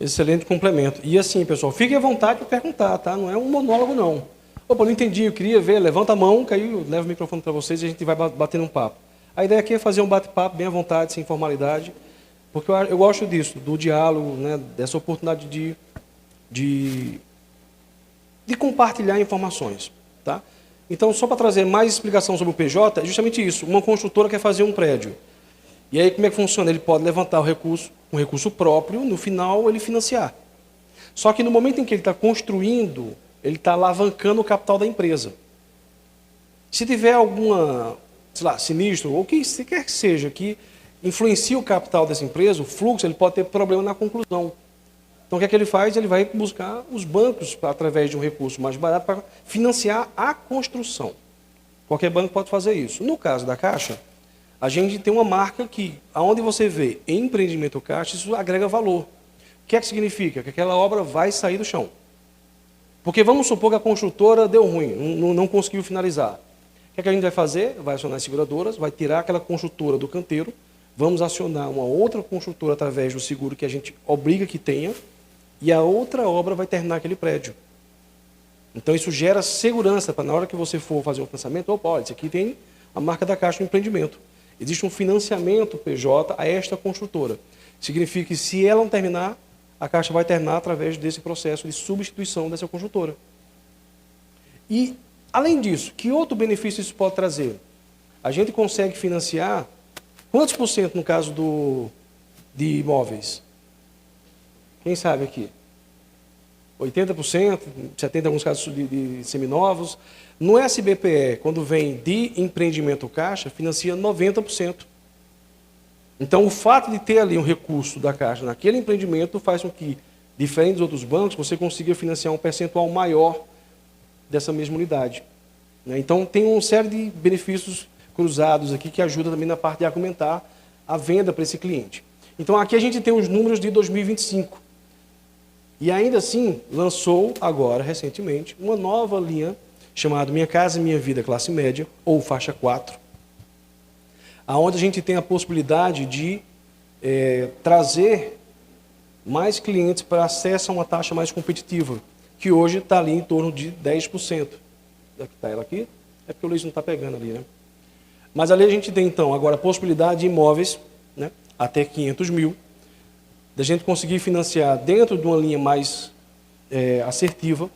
Excelente complemento. E assim, pessoal, fiquem à vontade para perguntar, tá? Não é um monólogo, não. Opa, não entendi, eu queria ver, levanta a mão, que aí eu levo o microfone para vocês e a gente vai batendo um papo. A ideia aqui é fazer um bate-papo bem à vontade, sem formalidade, porque eu gosto disso, do diálogo, né, dessa oportunidade de compartilhar informações. Tá? Então, só para trazer mais explicação sobre o PJ, é justamente isso. Uma construtora quer fazer um prédio. E aí, como é que funciona? Ele pode levantar um recurso próprio, no final ele financiar. Só que no momento em que ele está construindo, ele está alavancando o capital da empresa. Se tiver alguma, sei lá, sinistro, ou o que quer que seja, que influencie o capital dessa empresa, o fluxo, ele pode ter problema na conclusão. Então, o que é que ele faz? Ele vai buscar os bancos, através de um recurso mais barato, para financiar a construção. Qualquer banco pode fazer isso. No caso da Caixa, a gente tem uma marca que, aonde você vê empreendimento Caixa, isso agrega valor. O que é que significa? Que aquela obra vai sair do chão. Porque vamos supor que a construtora deu ruim, não conseguiu finalizar. O que é que a gente vai fazer? Vai acionar as seguradoras, vai tirar aquela construtora do canteiro, vamos acionar uma outra construtora através do seguro que a gente obriga que tenha, e a outra obra vai terminar aquele prédio. Então isso gera segurança para na hora que você for fazer um financiamento, opa, olha, isso aqui tem a marca da Caixa do empreendimento. Existe um financiamento PJ a esta construtora. Significa que se ela não terminar, a Caixa vai terminar através desse processo de substituição dessa construtora. E, além disso, que outro benefício isso pode trazer? A gente consegue financiar quantos por cento no caso de imóveis? Quem sabe aqui? 80%, 70% em alguns casos de seminovos. No SBPE, quando vem de empreendimento Caixa, financia 90%. Então, o fato de ter ali um recurso da Caixa naquele empreendimento faz com que, diferente dos outros bancos, você consiga financiar um percentual maior dessa mesma unidade. Então, tem uma série de benefícios cruzados aqui que ajuda também na parte de argumentar a venda para esse cliente. Então, aqui a gente tem os números de 2025. E ainda assim, lançou agora, recentemente, uma nova linha chamada Minha Casa Minha Vida Classe Média, ou Faixa 4, onde a gente tem a possibilidade de trazer mais clientes para acesso a uma taxa mais competitiva, que hoje está ali em torno de 10%. Está ela aqui? É porque o Luiz não está pegando ali, né? Mas ali a gente tem, então, agora a possibilidade de imóveis, né, até 500 mil, da gente conseguir financiar dentro de uma linha mais assertiva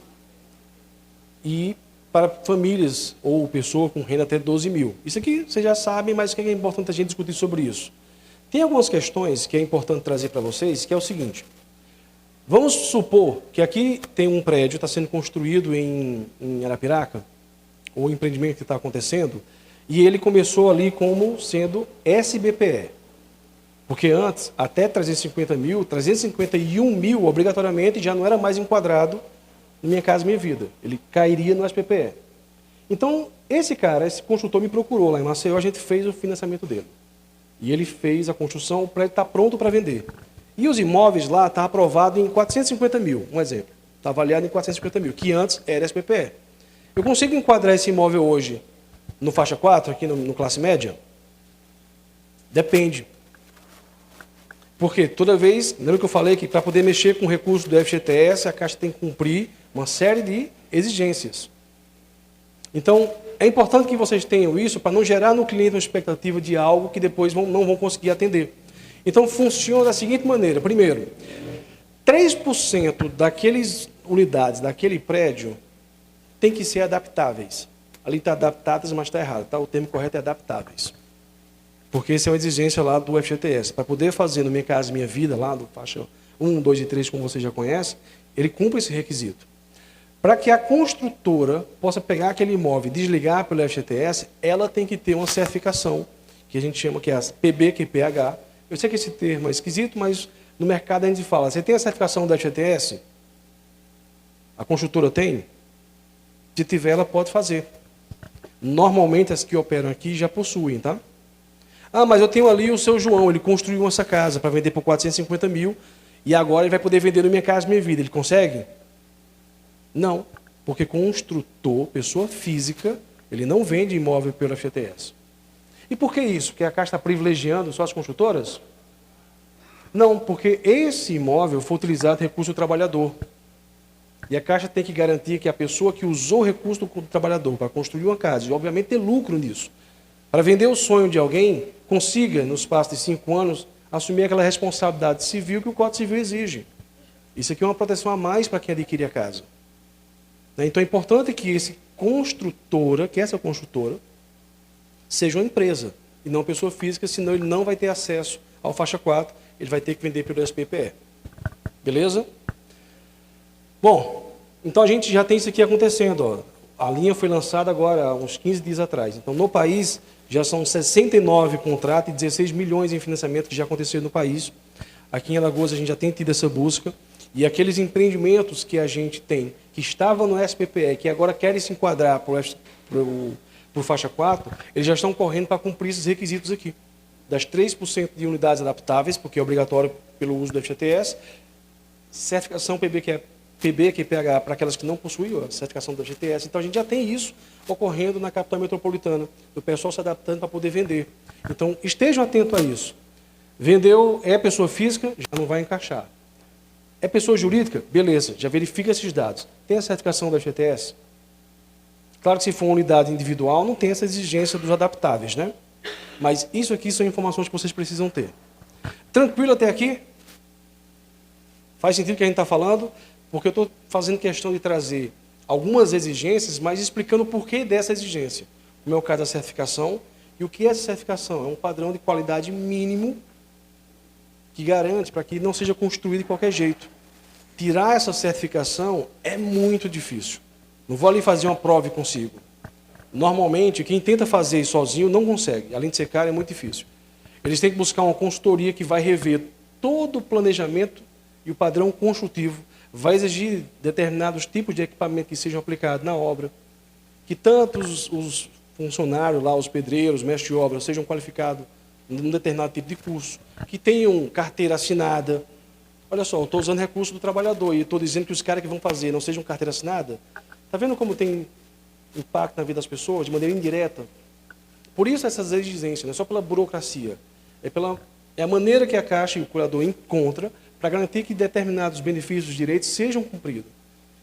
e para famílias ou pessoa com renda até 12 mil. Isso aqui vocês já sabem, mas o que é importante a gente discutir sobre isso? Tem algumas questões que é importante trazer para vocês, que é o seguinte. Vamos supor que aqui tem um prédio, está sendo construído em Arapiraca, ou um empreendimento que está acontecendo, e ele começou ali como sendo SBPE. Porque antes, até 350 mil, 351 mil, obrigatoriamente, já não era mais enquadrado no Minha Casa Minha Vida. Ele cairia no SPPE. Então, esse construtor me procurou lá em Maceió, a gente fez o financiamento dele. E ele fez a construção, o prédio está pronto para vender. E os imóveis lá estão aprovados em 450 mil, um exemplo. Está avaliado em 450 mil, que antes era SPPE. Eu consigo enquadrar esse imóvel hoje no faixa 4, aqui no classe média? Depende. Porque toda vez, lembra que eu falei que para poder mexer com o recurso do FGTS, a Caixa tem que cumprir uma série de exigências. Então, é importante que vocês tenham isso para não gerar no cliente uma expectativa de algo que depois não vão conseguir atender. Então, funciona da seguinte maneira. Primeiro, 3% daquelas unidades, daquele prédio, tem que ser adaptáveis. Ali está adaptadas, mas está errado. Tá? O termo correto é adaptáveis. Porque essa é uma exigência lá do FGTS. Para poder fazer no Minha Casa Minha Vida, lá do faixa 1, 2 e 3, como você já conhece, ele cumpre esse requisito. Para que a construtora possa pegar aquele imóvel e desligar pelo FGTS, ela tem que ter uma certificação, que a gente chama que é a PBQPH. Eu sei que esse termo é esquisito, mas no mercado a gente fala, você tem a certificação do FGTS? A construtora tem? Se tiver, ela pode fazer. Normalmente as que operam aqui já possuem, tá? Ah, mas eu tenho ali o seu João, ele construiu essa casa para vender por 450 mil e agora ele vai poder vender no Minha Casa Minha Vida. Ele consegue? Não, porque construtor, pessoa física, ele não vende imóvel pelo FGTS. E por que isso? Porque a Caixa está privilegiando só as construtoras? Não, porque esse imóvel foi utilizado recurso do trabalhador. E a Caixa tem que garantir que a pessoa que usou o recurso do trabalhador para construir uma casa, e obviamente ter lucro nisso, para vender o sonho de alguém, consiga, no espaço de 5 anos, assumir aquela responsabilidade civil que o Código Civil exige. Isso aqui é uma proteção a mais para quem adquire a casa. Então é importante que essa construtora seja uma empresa e não pessoa física, senão ele não vai ter acesso ao faixa 4, ele vai ter que vender pelo SPPE. Beleza? Bom, então a gente já tem isso aqui acontecendo. Ó. A linha foi lançada agora há uns 15 dias atrás. Então no país já são 69 contratos e 16 milhões em financiamento que já aconteceram no país. Aqui em Alagoas a gente já tem tido essa busca. E aqueles empreendimentos que a gente tem, que estavam no SPPE, que agora querem se enquadrar por faixa 4, eles já estão correndo para cumprir esses requisitos aqui. Das 3% de unidades adaptáveis, porque é obrigatório pelo uso do FGTS, certificação PBQPH para aquelas que não possuem a certificação do FGTS. Então a gente já tem isso ocorrendo na capital metropolitana, do pessoal se adaptando para poder vender. Então estejam atentos a isso. Vendeu, é pessoa física, já não vai encaixar. É pessoa jurídica? Beleza, já verifica esses dados. Tem a certificação da FGTS? Claro que se for uma unidade individual, não tem essa exigência dos adaptáveis, né? Mas isso aqui são informações que vocês precisam ter. Tranquilo até aqui? Faz sentido o que a gente está falando? Porque eu estou fazendo questão de trazer algumas exigências, mas explicando o porquê dessa exigência. No meu caso, a certificação. E o que é essa certificação? É um padrão de qualidade mínimo que garante para que não seja construído de qualquer jeito. Tirar essa certificação é muito difícil. Não vou ali fazer uma prova e consigo. Normalmente, quem tenta fazer isso sozinho não consegue. Além de ser caro, é muito difícil. Eles têm que buscar uma consultoria que vai rever todo o planejamento e o padrão construtivo, vai exigir determinados tipos de equipamento que sejam aplicados na obra, que tanto os funcionários lá, os pedreiros, mestres de obra, sejam qualificados num determinado tipo de curso, que tenham carteira assinada. Olha só, eu estou usando recurso do trabalhador e estou dizendo que os caras que vão fazer não sejam carteira assinada. Está vendo como tem impacto na vida das pessoas, de maneira indireta? Por isso essas exigências, não é só pela burocracia, é a maneira que a Caixa e o curador encontra para garantir que determinados benefícios e direitos sejam cumpridos.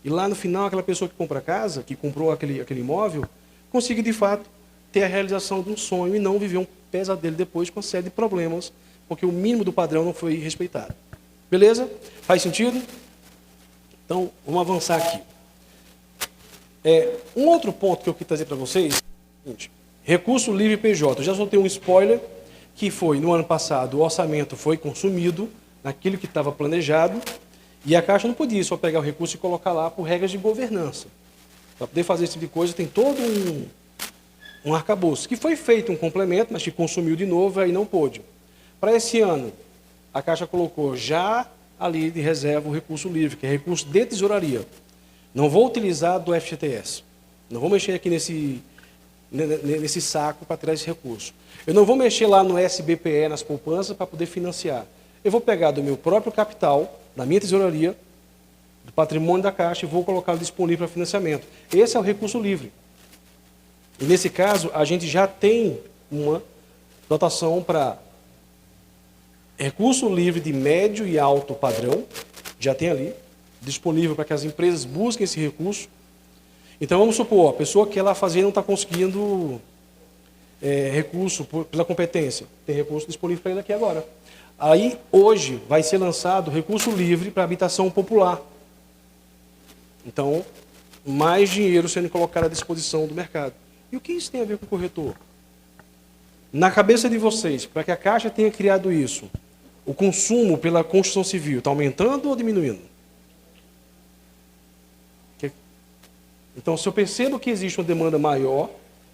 E lá no final, aquela pessoa que compra a casa, que comprou aquele imóvel, consiga de fato ter a realização de um sonho e não viver um pesadelo depois com uma série de problemas, porque o mínimo do padrão não foi respeitado. Beleza? Faz sentido? Então, vamos avançar aqui. Um outro ponto que eu queria trazer para vocês é o seguinte: recurso livre PJ. Eu já soltei um spoiler, que foi, no ano passado, o orçamento foi consumido naquilo que estava planejado, e a Caixa não podia só pegar o recurso e colocar lá por regras de governança. Para poder fazer esse tipo de coisa, tem todo um arcabouço, que foi feito um complemento, mas que consumiu de novo, aí não pôde. Para esse ano, a Caixa colocou já ali de reserva o recurso livre, que é recurso de tesouraria. Não vou utilizar do FGTS. Não vou mexer aqui nesse saco para tirar esse recurso. Eu não vou mexer lá no SBPE, nas poupanças, para poder financiar. Eu vou pegar do meu próprio capital, da minha tesouraria, do patrimônio da Caixa, e vou colocá-lo disponível para financiamento. Esse é o recurso livre. E nesse caso, a gente já tem uma dotação para recurso livre de médio e alto padrão, já tem ali, disponível para que as empresas busquem esse recurso. Então, vamos supor, a pessoa que quer lá fazer não está conseguindo recurso pela competência. Tem recurso disponível para ele aqui agora. Aí, hoje, vai ser lançado recurso livre para habitação popular. Então, mais dinheiro sendo colocado à disposição do mercado. E o que isso tem a ver com o corretor? Na cabeça de vocês, para que a Caixa tenha criado isso, o consumo pela construção civil está aumentando ou diminuindo? Então, se eu percebo que existe uma demanda maior,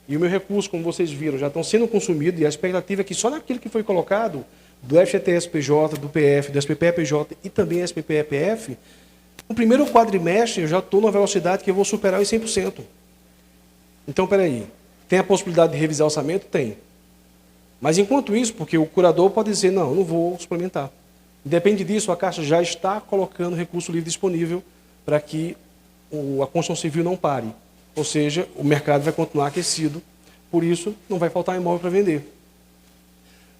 e o meu recurso, como vocês viram, já estão sendo consumidos, e a expectativa é que só naquilo que foi colocado, do FGTS-PJ, do PF, do SPPE-PJ e também SPPE-PF, no primeiro quadrimestre eu já estou numa velocidade que eu vou superar os 100%. Então, peraí, tem a possibilidade de revisar o orçamento? Tem. Mas enquanto isso, porque o curador pode dizer, não vou suplementar. Independe disso, a Caixa já está colocando recurso livre disponível para que a construção civil não pare. Ou seja, o mercado vai continuar aquecido, por isso não vai faltar imóvel para vender.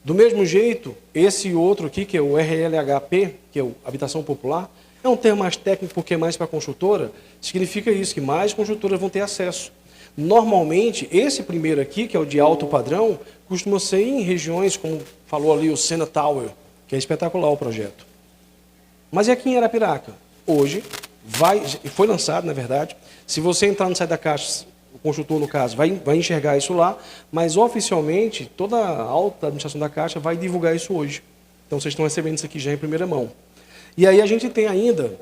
Do mesmo jeito, esse outro aqui, que é o RLHP, que é o Habitação Popular, É um termo mais técnico porque é mais para a construtora, significa isso, que mais construtoras vão ter acesso. Normalmente, esse primeiro aqui, que é o de alto padrão, costuma ser em regiões, como falou ali o Sena Tower, que é espetacular o projeto. Mas e aqui em Arapiraca? Hoje, foi lançado, na verdade, se você entrar no site da Caixa, o construtor, no caso, vai enxergar isso lá, mas oficialmente, toda a alta administração da Caixa vai divulgar isso hoje. Então, vocês estão recebendo isso aqui já em primeira mão. E aí a gente tem ainda,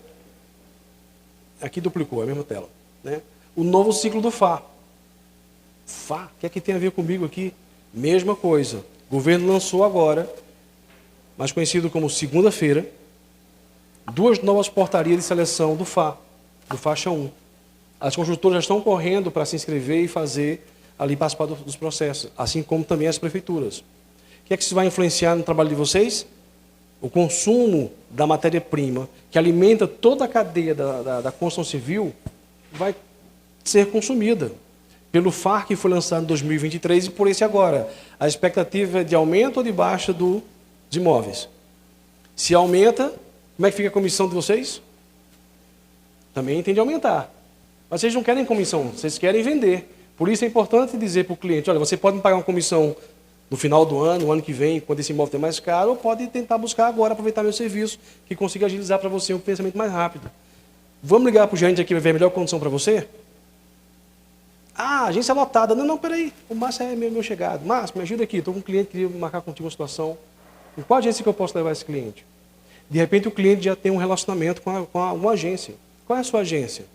aqui duplicou, é a mesma tela, né? O novo ciclo do FA. FA, o que é que tem a ver comigo aqui? Mesma coisa. O governo lançou agora, mais conhecido como segunda-feira, 2 novas portarias de seleção do FA, do faixa 1. As construtoras já estão correndo para se inscrever e fazer ali participar dos processos, assim como também as prefeituras. O que é que isso vai influenciar no trabalho de vocês? O consumo da matéria-prima, que alimenta toda a cadeia da construção civil, vai ser consumida pelo FAR que foi lançado em 2023 e por esse agora. A expectativa é de aumento ou de baixa dos imóveis? Se aumenta, como é que fica a comissão de vocês? Também tem de aumentar. Mas vocês não querem comissão, vocês querem vender. Por isso é importante dizer para o cliente, olha, você pode me pagar uma comissão no final do ano, no ano que vem, quando esse imóvel é mais caro, ou pode tentar buscar agora, aproveitar meu serviço, que consiga agilizar para você um pensamento mais rápido. Vamos ligar para o gerente aqui, vai ver a melhor condição para você? Ah, agência lotada. Não, peraí, o Márcio é meu chegado. Márcio, me ajuda aqui, estou com um cliente, queria marcar contigo uma situação. Em qual agência que eu posso levar esse cliente? De repente o cliente já tem um relacionamento com uma agência. Qual é a sua agência?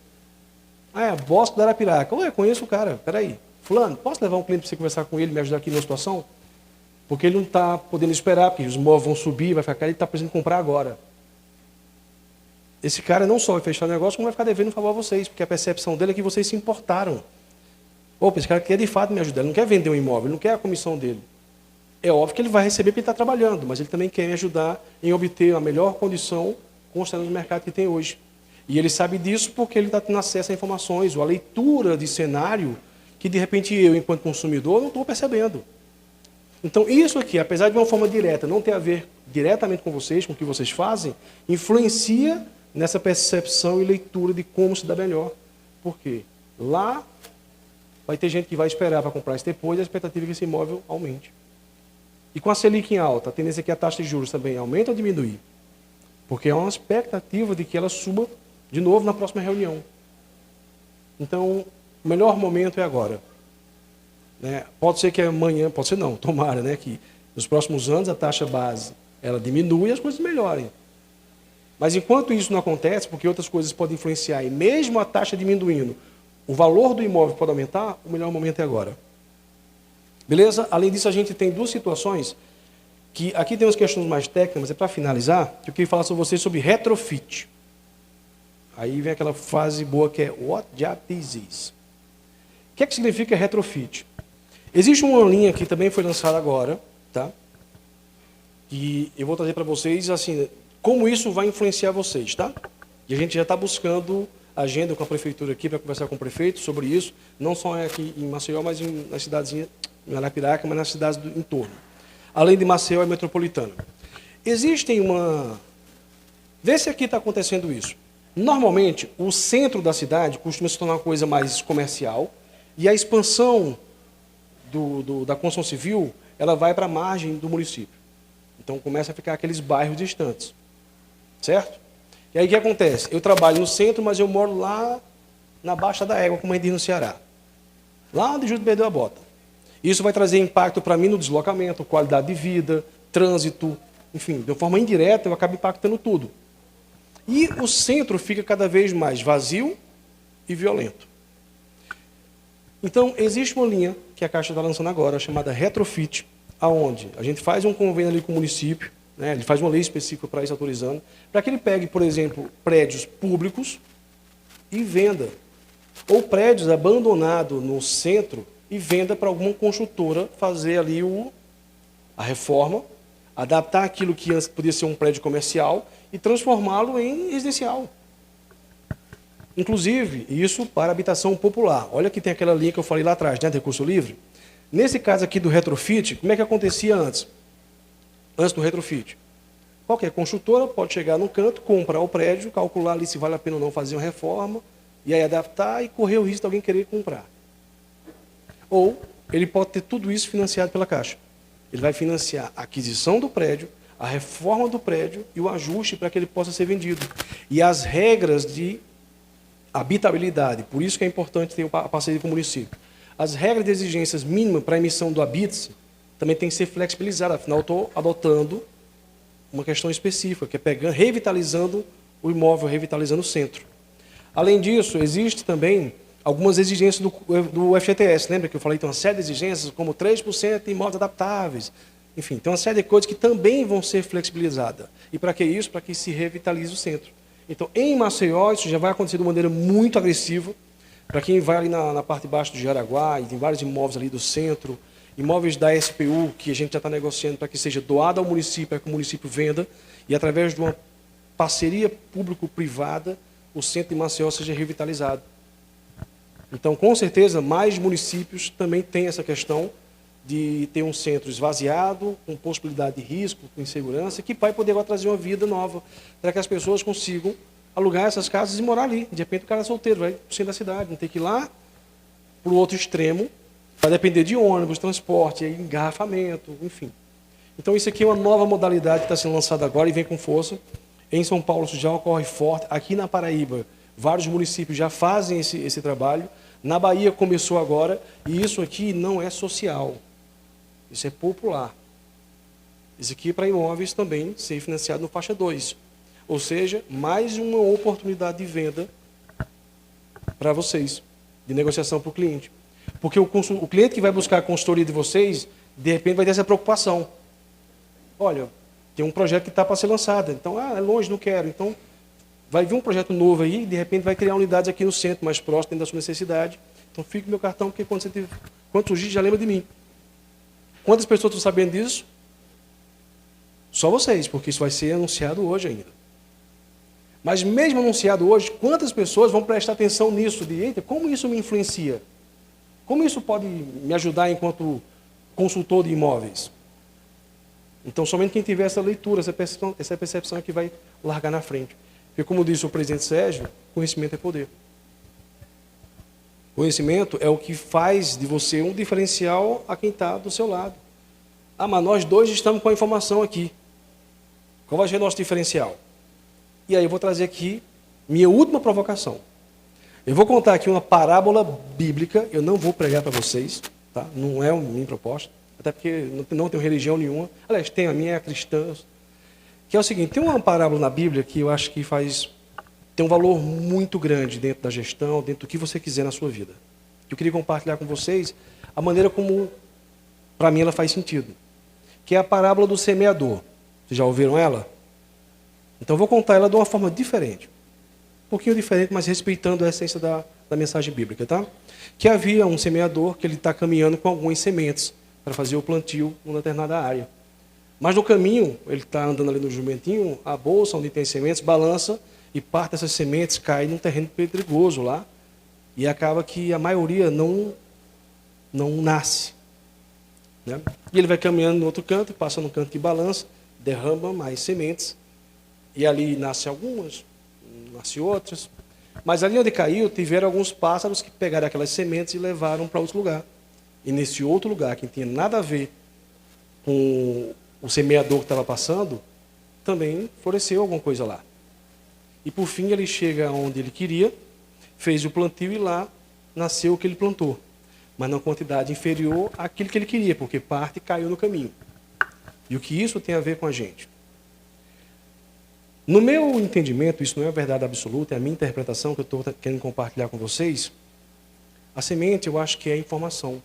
Ah, é Bosco da Arapiraca. Ué, conheço o cara, peraí. Fulano, posso levar um cliente para você conversar com ele, me ajudar aqui numa situação? Porque ele não está podendo esperar, porque os imóveis vão subir, vai ficar caro, ele está precisando comprar agora. Esse cara não só vai fechar o negócio, como vai ficar devendo um favor a vocês, porque a percepção dele é que vocês se importaram. Opa, esse cara quer de fato me ajudar, ele não quer vender um imóvel, ele não quer a comissão dele. É óbvio que ele vai receber porque ele está trabalhando, mas ele também quer me ajudar em obter a melhor condição constante no mercado que tem hoje. E ele sabe disso porque ele está tendo acesso a informações, ou a leitura de cenário, que de repente eu, enquanto consumidor, não estou percebendo. Então, isso aqui, apesar de uma forma direta, não ter a ver diretamente com vocês, com o que vocês fazem, influencia nessa percepção e leitura de como se dá melhor. Por quê? Lá vai ter gente que vai esperar para comprar isso depois, e a expectativa é que esse imóvel aumente. E com a Selic em alta, a tendência é que a taxa de juros também aumente ou diminui? Porque há uma expectativa de que ela suba de novo na próxima reunião. Então, o melhor momento é agora. Né? Pode ser que amanhã, pode ser não, tomara, né, que nos próximos anos a taxa base ela diminui e as coisas melhorem. Mas enquanto isso não acontece, porque outras coisas podem influenciar, e mesmo a taxa diminuindo, o valor do imóvel pode aumentar, o melhor momento é agora. Beleza? Além disso, a gente tem 2 situações, que aqui tem umas questões mais técnicas, mas é para finalizar, que eu queria falar sobre vocês sobre retrofit. Aí vem aquela frase boa que é what job this is. O que é que significa retrofit? Existe uma linha que também foi lançada agora, tá? E eu vou trazer para vocês assim, como isso vai influenciar vocês, tá? E a gente já está buscando agenda com a prefeitura aqui para conversar com o prefeito sobre isso, não só aqui em Maceió, mas nas cidadezinhas, em Arapiraca, mas nas cidades do entorno. Além de Maceió e metropolitana. Existem uma... Vê se aqui está acontecendo isso. Normalmente, o centro da cidade costuma se tornar uma coisa mais comercial e a expansão da construção civil ela vai para a margem do município. Então, começa a ficar aqueles bairros distantes. Certo? E aí, o que acontece? Eu trabalho no centro, mas eu moro lá na Baixa da Égua, como a gente diz no Ceará. Lá onde Júlio perdeu a bota. Isso vai trazer impacto para mim no deslocamento, qualidade de vida, trânsito, enfim, de uma forma indireta eu acabo impactando tudo. E o centro fica cada vez mais vazio e violento. Então, existe uma linha que a Caixa está lançando agora, chamada retrofit, aonde a gente faz um convênio ali com o município, né, ele faz uma lei específica para isso autorizando, para que ele pegue, por exemplo, prédios públicos e venda. Ou prédios abandonados no centro e venda para alguma construtora fazer ali a reforma, adaptar aquilo que antes podia ser um prédio comercial e transformá-lo em residencial. Inclusive, isso para habitação popular. Olha que tem aquela linha que eu falei lá atrás, né, de recurso livre. Nesse caso aqui do retrofit, como é que acontecia antes? Antes do retrofit. Qualquer construtora pode chegar num canto, comprar o prédio, calcular ali se vale a pena ou não fazer uma reforma, e aí adaptar e correr o risco de alguém querer comprar. Ou ele pode ter tudo isso financiado pela Caixa. Ele vai financiar a aquisição do prédio, a reforma do prédio e o ajuste para que ele possa ser vendido. E as regras de habitabilidade, por isso que é importante ter a parceria com o município. As regras de exigências mínimas para a emissão do habite também tem que ser flexibilizadas, afinal eu estou adotando uma questão específica, que é pegando, revitalizando o imóvel, revitalizando o centro. Além disso, existe também algumas exigências do FGTS. Lembra que eu falei que tem uma série de exigências, como 3% de imóveis adaptáveis. Enfim, tem uma série de coisas que também vão ser flexibilizadas. E para que isso? Para que se revitalize o centro. Então, em Maceió, isso já vai acontecer de uma maneira muito agressiva. Para quem vai ali na parte de baixo do Jaraguá, e tem vários imóveis ali do centro, imóveis da SPU, que a gente já está negociando para que seja doado ao município, para que o município venda, e através de uma parceria público-privada, o centro de Maceió seja revitalizado. Então, com certeza, mais municípios também têm essa questão de ter um centro esvaziado, com possibilidade de risco, com insegurança, que vai poder agora trazer uma vida nova, para que as pessoas consigam alugar essas casas e morar ali. De repente, o cara é solteiro, vai para o centro da cidade, não tem que ir lá para o outro extremo, vai depender de ônibus, transporte, engarrafamento, enfim. Então, isso aqui é uma nova modalidade que está sendo lançada agora e vem com força. Em São Paulo, isso já ocorre forte. Aqui na Paraíba, vários municípios já fazem esse trabalho. Na Bahia começou agora, e isso aqui não é social. Isso é popular. Isso aqui é para imóveis também ser financiado no faixa 2. Ou seja, mais uma oportunidade de venda para vocês, de negociação para o cliente. Porque o cliente que vai buscar a consultoria de vocês, de repente vai ter essa preocupação. Olha, tem um projeto que está para ser lançado, então, é longe, não quero. Então, vai vir um projeto novo aí, de repente vai criar unidades aqui no centro, mais próximo, dentro da sua necessidade. Então, fique com meu cartão, porque quando surgir, já lembra de mim. Quantas pessoas estão sabendo disso? Só vocês, porque isso vai ser anunciado hoje ainda. Mas mesmo anunciado hoje, quantas pessoas vão prestar atenção nisso? Eita, como isso me influencia? Como isso pode me ajudar enquanto consultor de imóveis? Então, somente quem tiver essa leitura, essa percepção é que vai largar na frente. Porque, como disse o presidente Sérgio, conhecimento é poder. Conhecimento é o que faz de você um diferencial a quem está do seu lado. Ah, mas nós dois estamos com a informação aqui. Qual vai ser o nosso diferencial? E aí eu vou trazer aqui minha última provocação. Eu vou contar aqui uma parábola bíblica, eu não vou pregar para vocês, tá? Não é a minha proposta, até porque não tenho religião nenhuma. Aliás, tem a minha, é cristã. Que é o seguinte, tem uma parábola na Bíblia que eu acho que tem um valor muito grande dentro da gestão, dentro do que você quiser na sua vida. Eu queria compartilhar com vocês a maneira como, para mim, ela faz sentido. Que é a parábola do semeador. Vocês já ouviram ela? Então eu vou contar ela de uma forma diferente. Um pouquinho diferente, mas respeitando a essência da mensagem bíblica, tá? Que havia um semeador que ele está caminhando com algumas sementes para fazer o plantio numa determinada área. Mas no caminho, ele está andando ali no jumentinho, a bolsa onde tem sementes balança e parte dessas sementes cai num terreno pedregoso lá e acaba que a maioria não nasce. Né? E ele vai caminhando no outro canto, passa no canto que balança, derrama mais sementes e ali nasce algumas, nasce outras. Mas ali onde caiu, tiveram alguns pássaros que pegaram aquelas sementes e levaram para outro lugar. E nesse outro lugar, que não tinha nada a ver com o semeador que estava passando, também floresceu alguma coisa lá. E por fim ele chega onde ele queria, fez o plantio e lá nasceu o que ele plantou. Mas na quantidade inferior àquilo que ele queria, porque parte caiu no caminho. E o que isso tem a ver com a gente? No meu entendimento, isso não é a verdade absoluta, é a minha interpretação que eu estou querendo compartilhar com vocês. A semente, eu acho que é a informação,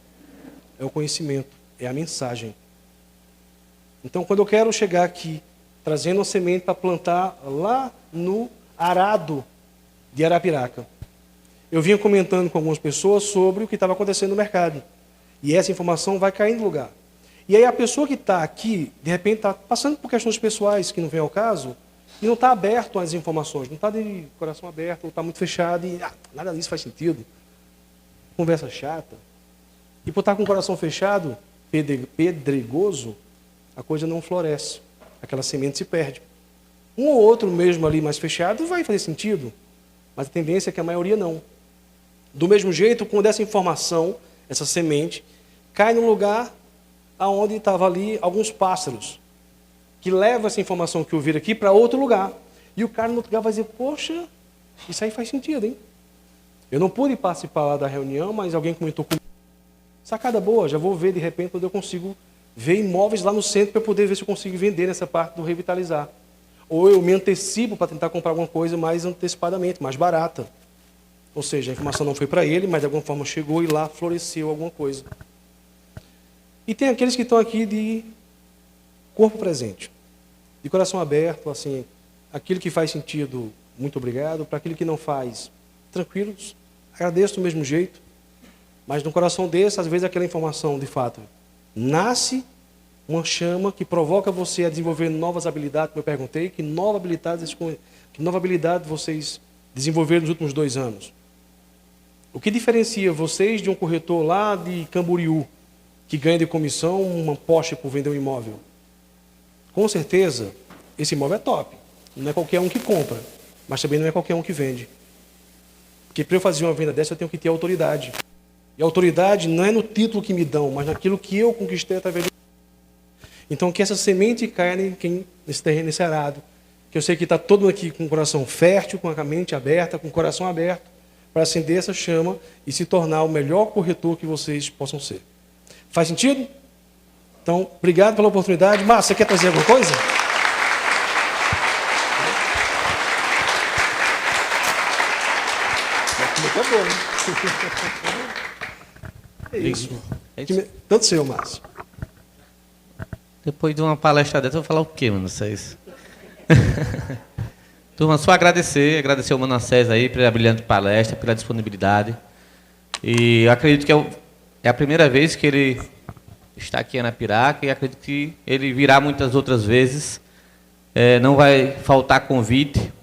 é o conhecimento, é a mensagem. Então, quando eu quero chegar aqui, trazendo uma semente para plantar lá no arado de Arapiraca, eu vinha comentando com algumas pessoas sobre o que estava acontecendo no mercado. E essa informação vai cair no lugar. E aí a pessoa que está aqui, de repente, está passando por questões pessoais que não vem ao caso, e não está aberto às informações, não está de coração aberto, ou está muito fechado, e nada disso faz sentido. Conversa chata. E por estar com o coração fechado, pedregoso, a coisa não floresce. Aquela semente se perde. Um ou outro mesmo ali mais fechado vai fazer sentido, mas a tendência é que a maioria não. Do mesmo jeito, quando essa informação, essa semente, cai num lugar onde estavam ali alguns pássaros, que levam essa informação que ouviram aqui para outro lugar. E o cara no outro lugar vai dizer, poxa, isso aí faz sentido, hein? Eu não pude participar lá da reunião, mas alguém comentou comigo. Sacada boa, já vou ver de repente quando eu consigo ver imóveis lá no centro para poder ver se eu consigo vender nessa parte do revitalizar. Ou eu me antecipo para tentar comprar alguma coisa mais antecipadamente, mais barata. Ou seja, a informação não foi para ele, mas de alguma forma chegou e lá floresceu alguma coisa. E tem aqueles que estão aqui de corpo presente, de coração aberto, assim, aquilo que faz sentido, muito obrigado, para aquilo que não faz, tranquilos, agradeço do mesmo jeito, mas no coração desse, às vezes aquela informação, de fato, nasce uma chama que provoca você a desenvolver novas habilidades, como eu perguntei, que nova habilidade vocês desenvolveram nos últimos 2 anos? O que diferencia vocês de um corretor lá de Camboriú, que ganha de comissão uma Porsche por vender um imóvel? Com certeza, esse imóvel é top. Não é qualquer um que compra, mas também não é qualquer um que vende. Porque para eu fazer uma venda dessa, eu tenho que ter autoridade. E a autoridade não é no título que me dão, mas naquilo que eu conquistei através do... Então, que essa semente caia nesse terreno, nesse arado. Que eu sei que está todo mundo aqui com o coração fértil, com a mente aberta, com o coração aberto, para acender essa chama e se tornar o melhor corretor que vocês possam ser. Faz sentido? Então, obrigado pela oportunidade. Márcio, você quer trazer alguma coisa? Tá bom, hein? É isso. Tanto seu, Márcio. Depois de uma palestra dessa, eu vou falar o quê, mano? Vocês? Turma, só agradecer ao Manassés aí pela brilhante palestra, pela disponibilidade. E eu acredito que é a primeira vez que ele está aqui em Arapiraca e acredito que ele virá muitas outras vezes. Não vai faltar convite.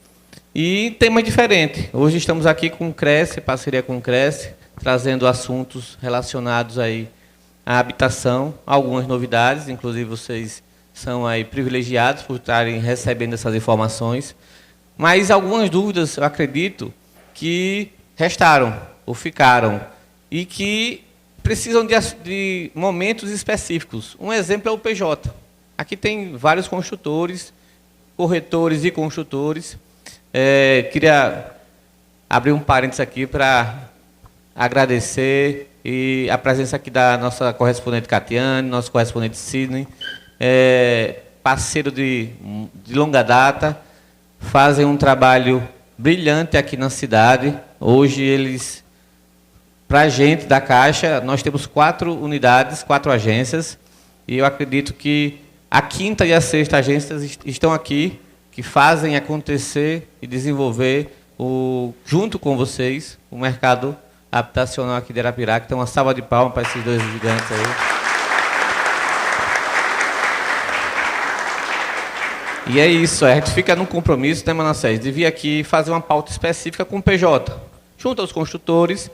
E tema diferente. Hoje estamos aqui com o Cresce, parceria com o Cresce, trazendo assuntos relacionados aí à habitação, algumas novidades, inclusive vocês são aí privilegiados por estarem recebendo essas informações, mas algumas dúvidas, eu acredito, que restaram ou ficaram e que precisam de momentos específicos. Um exemplo é o PJ. Aqui tem vários construtores, corretores e construtores. Queria abrir um parênteses aqui para agradecer a presença aqui da nossa correspondente Catiane, nosso correspondente Sidney, parceiro de longa data, fazem um trabalho brilhante aqui na cidade. Hoje eles, para a gente da Caixa, nós temos 4 unidades, 4 agências, e eu acredito que a 5ª e a 6ª agências estão aqui, que fazem acontecer e desenvolver, junto com vocês, o mercado habitacional aqui de Arapiraca. Então, uma salva de palmas para esses 2 gigantes aí. E é isso, a gente fica num compromisso, né, Manassés, de vir aqui fazer uma pauta específica com o PJ, junto aos construtores,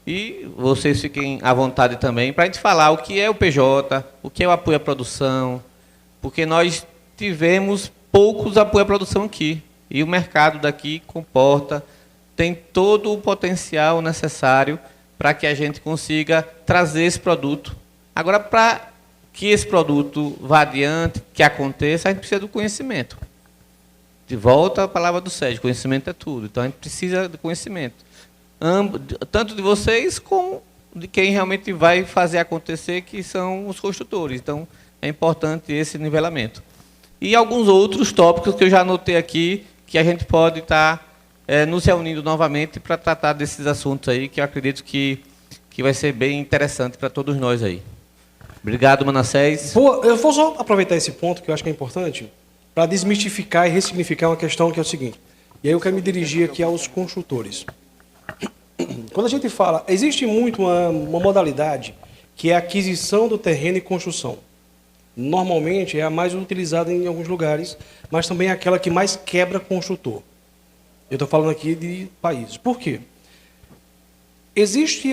e vocês fiquem à vontade também, para a gente falar o que é o PJ, o que é o apoio à produção, porque nós tivemos poucos apoio à produção aqui. E o mercado daqui tem todo o potencial necessário para que a gente consiga trazer esse produto. Agora, para que esse produto vá adiante, que aconteça, a gente precisa do conhecimento. De volta à palavra do Sérgio, conhecimento é tudo. Então, a gente precisa de conhecimento. Tanto de vocês, como de quem realmente vai fazer acontecer, que são os construtores. Então, é importante esse nivelamento. E alguns outros tópicos que eu já anotei aqui, que a gente pode estar nos reunindo novamente para tratar desses assuntos aí, que eu acredito que vai ser bem interessante para todos nós aí. Obrigado, Manassés. Eu vou só aproveitar esse ponto, que eu acho que é importante, para desmistificar e ressignificar uma questão que é o seguinte. E aí eu quero me dirigir aqui aos construtores. Quando a gente fala, existe muito uma modalidade, que é a aquisição do terreno e construção. Normalmente é a mais utilizada em alguns lugares, mas também é aquela que mais quebra construtor. Eu estou falando aqui de países. Por quê? Existe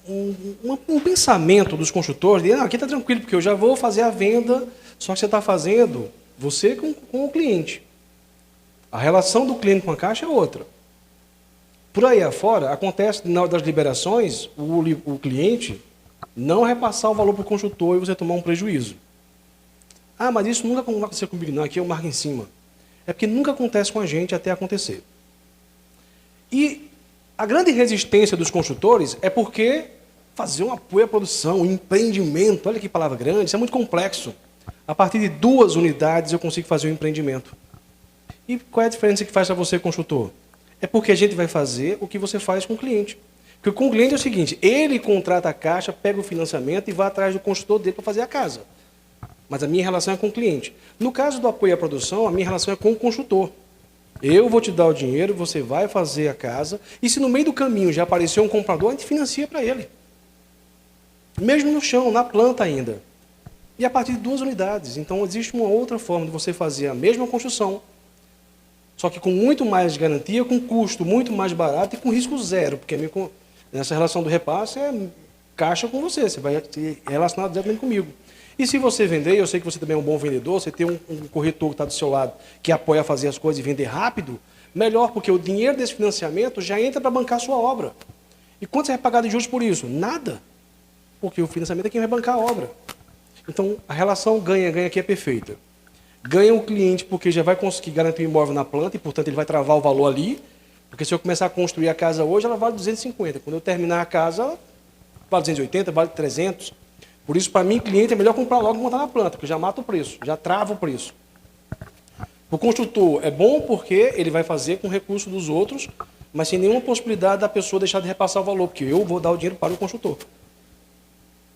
um pensamento dos construtores de, aqui está tranquilo, porque eu já vou fazer a venda, só que você está fazendo você com o cliente. A relação do cliente com a Caixa é outra. Por aí afora, acontece, na hora das liberações, o cliente não repassar o valor para o construtor e você tomar um prejuízo. Ah, mas isso nunca vai acontecer comigo, não. Aqui eu marco em cima. É porque nunca acontece com a gente até acontecer. E a grande resistência dos construtores é porque fazer um apoio à produção, um empreendimento, olha que palavra grande, isso é muito complexo. A partir de 2 unidades eu consigo fazer um empreendimento. E qual é a diferença que faz para você, construtor? É porque a gente vai fazer o que você faz com o cliente. Porque com o cliente é o seguinte, ele contrata a Caixa, pega o financiamento e vai atrás do construtor dele para fazer a casa. Mas a minha relação é com o cliente. No caso do apoio à produção, a minha relação é com o construtor. Eu vou te dar o dinheiro, você vai fazer a casa, e se no meio do caminho já apareceu um comprador, a gente financia para ele. Mesmo no chão, na planta ainda. E a partir de 2 unidades. Então, existe uma outra forma de você fazer a mesma construção, só que com muito mais garantia, com custo muito mais barato e com risco zero, porque nessa relação do repasse é Caixa com você vai se relacionar diretamente comigo. E se você vender, eu sei que você também é um bom vendedor, você tem um corretor que está do seu lado, que apoia a fazer as coisas e vender rápido, melhor, porque o dinheiro desse financiamento já entra para bancar a sua obra. E quanto você vai pagar de juros por isso? Nada. Porque o financiamento é quem vai bancar a obra. Então, a relação ganha-ganha aqui é perfeita. Ganha o cliente porque já vai conseguir garantir o imóvel na planta e, portanto, ele vai travar o valor ali, porque se eu começar a construir a casa hoje, ela vale 250. Quando eu terminar a casa, ela vale 280, vale 300. Por isso, para mim, cliente, é melhor comprar logo e montar na planta, porque já mata o preço, já trava o preço. O construtor é bom porque ele vai fazer com recurso dos outros, mas sem nenhuma possibilidade da pessoa deixar de repassar o valor, porque eu vou dar o dinheiro para o construtor.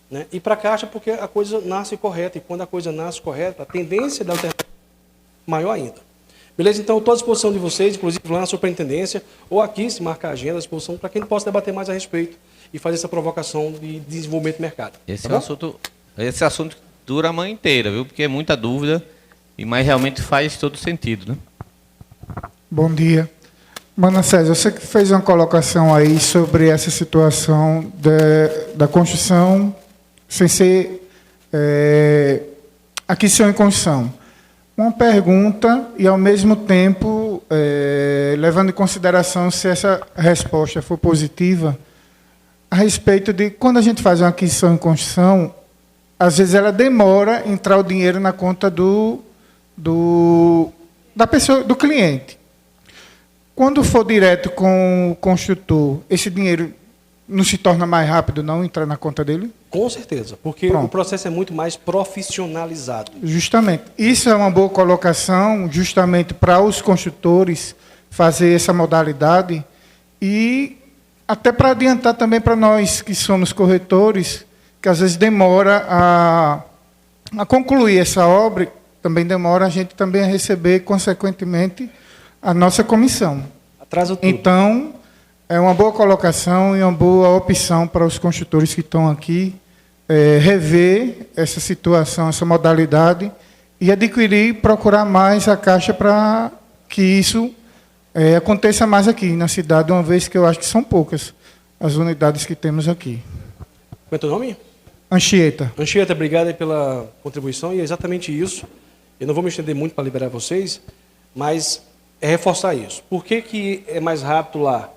Né? E para a Caixa, porque a coisa nasce correta, e quando a coisa nasce correta, a tendência da alternativa é maior ainda. Beleza? Então, eu estou à disposição de vocês, inclusive lá na superintendência, ou aqui, se marcar a agenda, à disposição, para que a gente possa debater mais a respeito e fazer essa provocação de desenvolvimento do mercado. Esse tá é um assunto que dura a manhã inteira, viu? Porque é muita dúvida, mas realmente faz todo sentido, né? Bom dia. Manassés, você que fez uma colocação aí sobre essa situação da construção sem ser aquisição e construção. Uma pergunta e, ao mesmo tempo, levando em consideração se essa resposta for positiva, a respeito de quando a gente faz uma aquisição e construção, às vezes ela demora em entrar o dinheiro na conta da pessoa, do cliente. Quando for direto com o construtor, esse dinheiro não se torna mais rápido, não entrar na conta dele? Com certeza, porque o processo é muito mais profissionalizado. Justamente. Isso é uma boa colocação, justamente para os construtores fazer essa modalidade e até para adiantar também para nós que somos corretores, que às vezes demora a concluir essa obra, também demora a gente também a receber, consequentemente, a nossa comissão. Atrasa tudo. Então, é uma boa colocação e uma boa opção para os construtores que estão aqui rever essa situação, essa modalidade e adquirir, procurar mais a Caixa para que isso aconteça mais aqui na cidade, uma vez que eu acho que são poucas as unidades que temos aqui. Como é teu nome? Anchieta. Anchieta, obrigado aí pela contribuição, e é exatamente isso. Eu não vou me estender muito para liberar vocês, mas é reforçar isso. Por que é mais rápido lá?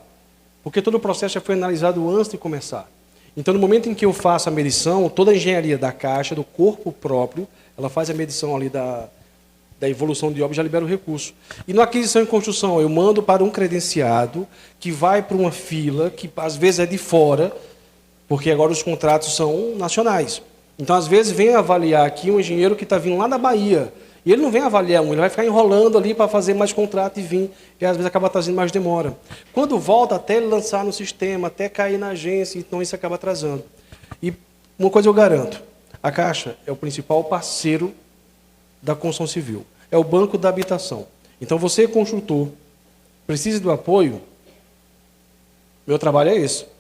Porque todo o processo já foi analisado antes de começar. Então, no momento em que eu faço a medição, toda a engenharia da Caixa, do corpo próprio, ela faz a medição ali da evolução de obra e já libera o recurso. E na aquisição e construção, eu mando para um credenciado que vai para uma fila, que às vezes é de fora, porque agora os contratos são nacionais. Então, às vezes, vem avaliar aqui um engenheiro que está vindo lá da Bahia, e ele não vem avaliar ele vai ficar enrolando ali para fazer mais contrato e vir, e às vezes acaba trazendo mais demora. Quando volta, até ele lançar no sistema, até cair na agência, então isso acaba atrasando. E uma coisa eu garanto, a Caixa é o principal parceiro da construção civil, é o banco da habitação. Então, você, construtor, precisa do apoio, meu trabalho é esse.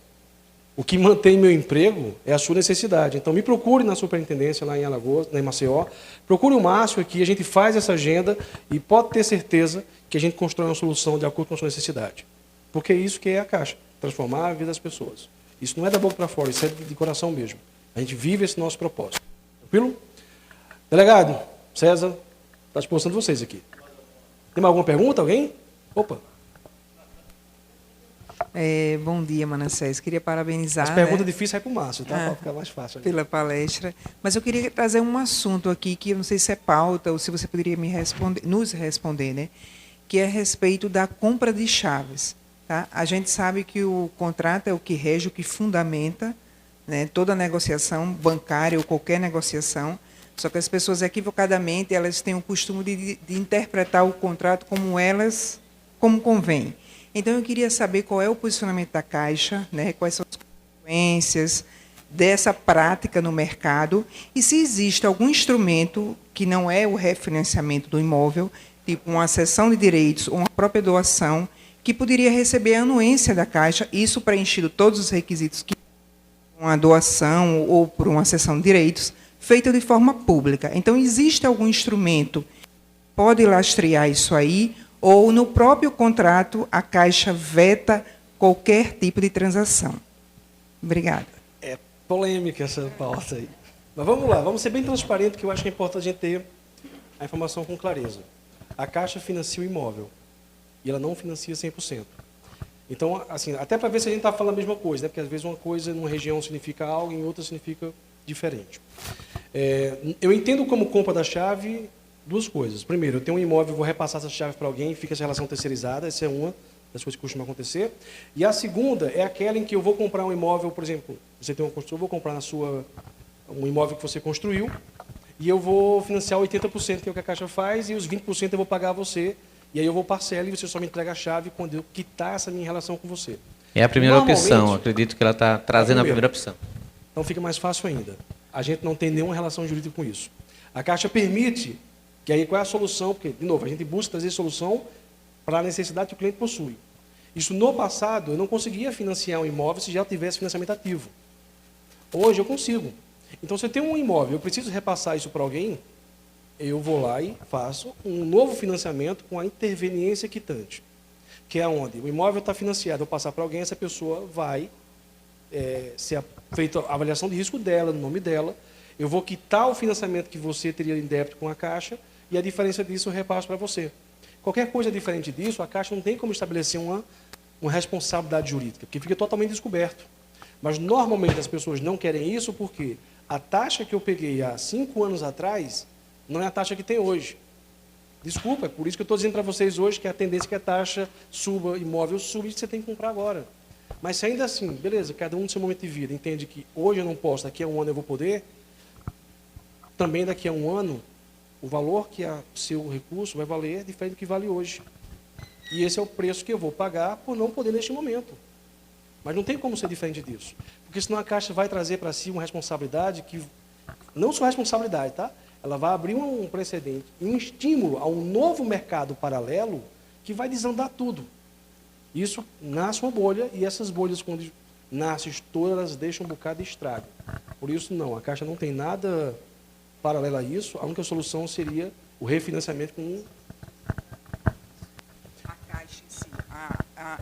O que mantém meu emprego é a sua necessidade. Então, me procure na superintendência, lá em Alagoas, em Maceió. Procure o Márcio aqui, a gente faz essa agenda e pode ter certeza que a gente constrói uma solução de acordo com a sua necessidade. Porque é isso que é a Caixa, transformar a vida das pessoas. Isso não é da boca para fora, isso é de coração mesmo. A gente vive esse nosso propósito. Tranquilo? Delegado, César, está à disposição de vocês aqui. Tem mais alguma pergunta, alguém? Opa. Bom dia, Manassés. Queria parabenizar. As perguntas difíceis vai para o Márcio, tá? Para ficar mais fácil. Pela palestra. Mas eu queria trazer um assunto aqui que eu não sei se é pauta ou se você poderia nos responder, né? Que é a respeito da compra de chaves. Tá? A gente sabe que o contrato é o que rege, o que fundamenta, né, toda negociação bancária ou qualquer negociação. Só que as pessoas, equivocadamente, elas têm o costume de interpretar o contrato como convém. Então, eu queria saber qual é o posicionamento da Caixa, né, quais são as consequências dessa prática no mercado e se existe algum instrumento que não é o refinanciamento do imóvel, tipo uma cessão de direitos ou uma própria doação, que poderia receber a anuência da Caixa, isso preenchido todos os requisitos que uma doação ou por uma cessão de direitos, feita de forma pública. Então, existe algum instrumento que pode lastrear isso aí, ou no próprio contrato a Caixa veta qualquer tipo de transação? Obrigada. É polêmica essa pauta aí. Mas vamos lá, vamos ser bem transparentes, que eu acho que é importante a gente ter a informação com clareza. A Caixa financia o imóvel e ela não financia 100%. Então, assim, até para ver se a gente está falando a mesma coisa, né? Porque às vezes uma coisa numa região significa algo e em outra significa diferente. Eu entendo como compra da chave duas coisas. Primeiro, eu tenho um imóvel, vou repassar essa chave para alguém, fica essa relação terceirizada, essa é uma das coisas que costuma acontecer. E a segunda é aquela em que eu vou comprar um imóvel, por exemplo, você tem uma construção, eu vou comprar um imóvel que você construiu e eu vou financiar 80%, que é o que a Caixa faz, e os 20% eu vou pagar a você, e aí eu vou parcelar e você só me entrega a chave quando eu quitar essa minha relação com você. É a primeira opção, acredito que ela está trazendo a primeira opção. Então fica mais fácil ainda. A gente não tem nenhuma relação jurídica com isso. A Caixa permite, que aí qual é a solução? Porque, de novo, a gente busca trazer solução para a necessidade que o cliente possui. Isso no passado, eu não conseguia financiar um imóvel se já tivesse financiamento ativo. Hoje eu consigo. Então, se eu tenho um imóvel, eu preciso repassar isso para alguém, eu vou lá e faço um novo financiamento com a interveniência quitante, que é onde o imóvel está financiado, eu passar para alguém, essa pessoa vai ser feita a avaliação de risco dela, no nome dela, eu vou quitar o financiamento que você teria em débito com a Caixa e a diferença disso eu repasso para você. Qualquer coisa diferente disso, a Caixa não tem como estabelecer uma responsabilidade jurídica, porque fica totalmente descoberto. Mas, normalmente, as pessoas não querem isso porque a taxa que eu peguei há 5 anos atrás não é a taxa que tem hoje. Desculpa, é por isso que eu estou dizendo para vocês hoje que a tendência é que a taxa suba, imóvel suba, e você tem que comprar agora. Mas se ainda assim, beleza, cada um no seu momento de vida entende que hoje eu não posso, daqui a um ano eu vou poder, também daqui a um ano, o valor que é seu recurso vai valer diferente do que vale hoje. E esse é o preço que eu vou pagar por não poder neste momento. Mas não tem como ser diferente disso. Porque senão a Caixa vai trazer para si uma responsabilidade que, não só responsabilidade, tá? Ela vai abrir um precedente, um estímulo a um novo mercado paralelo que vai desandar tudo. Isso nasce uma bolha e essas bolhas, quando nascem todas, elas deixam um bocado de estrago. Por isso, não, a Caixa não tem nada paralelo a isso. A única solução seria o refinanciamento com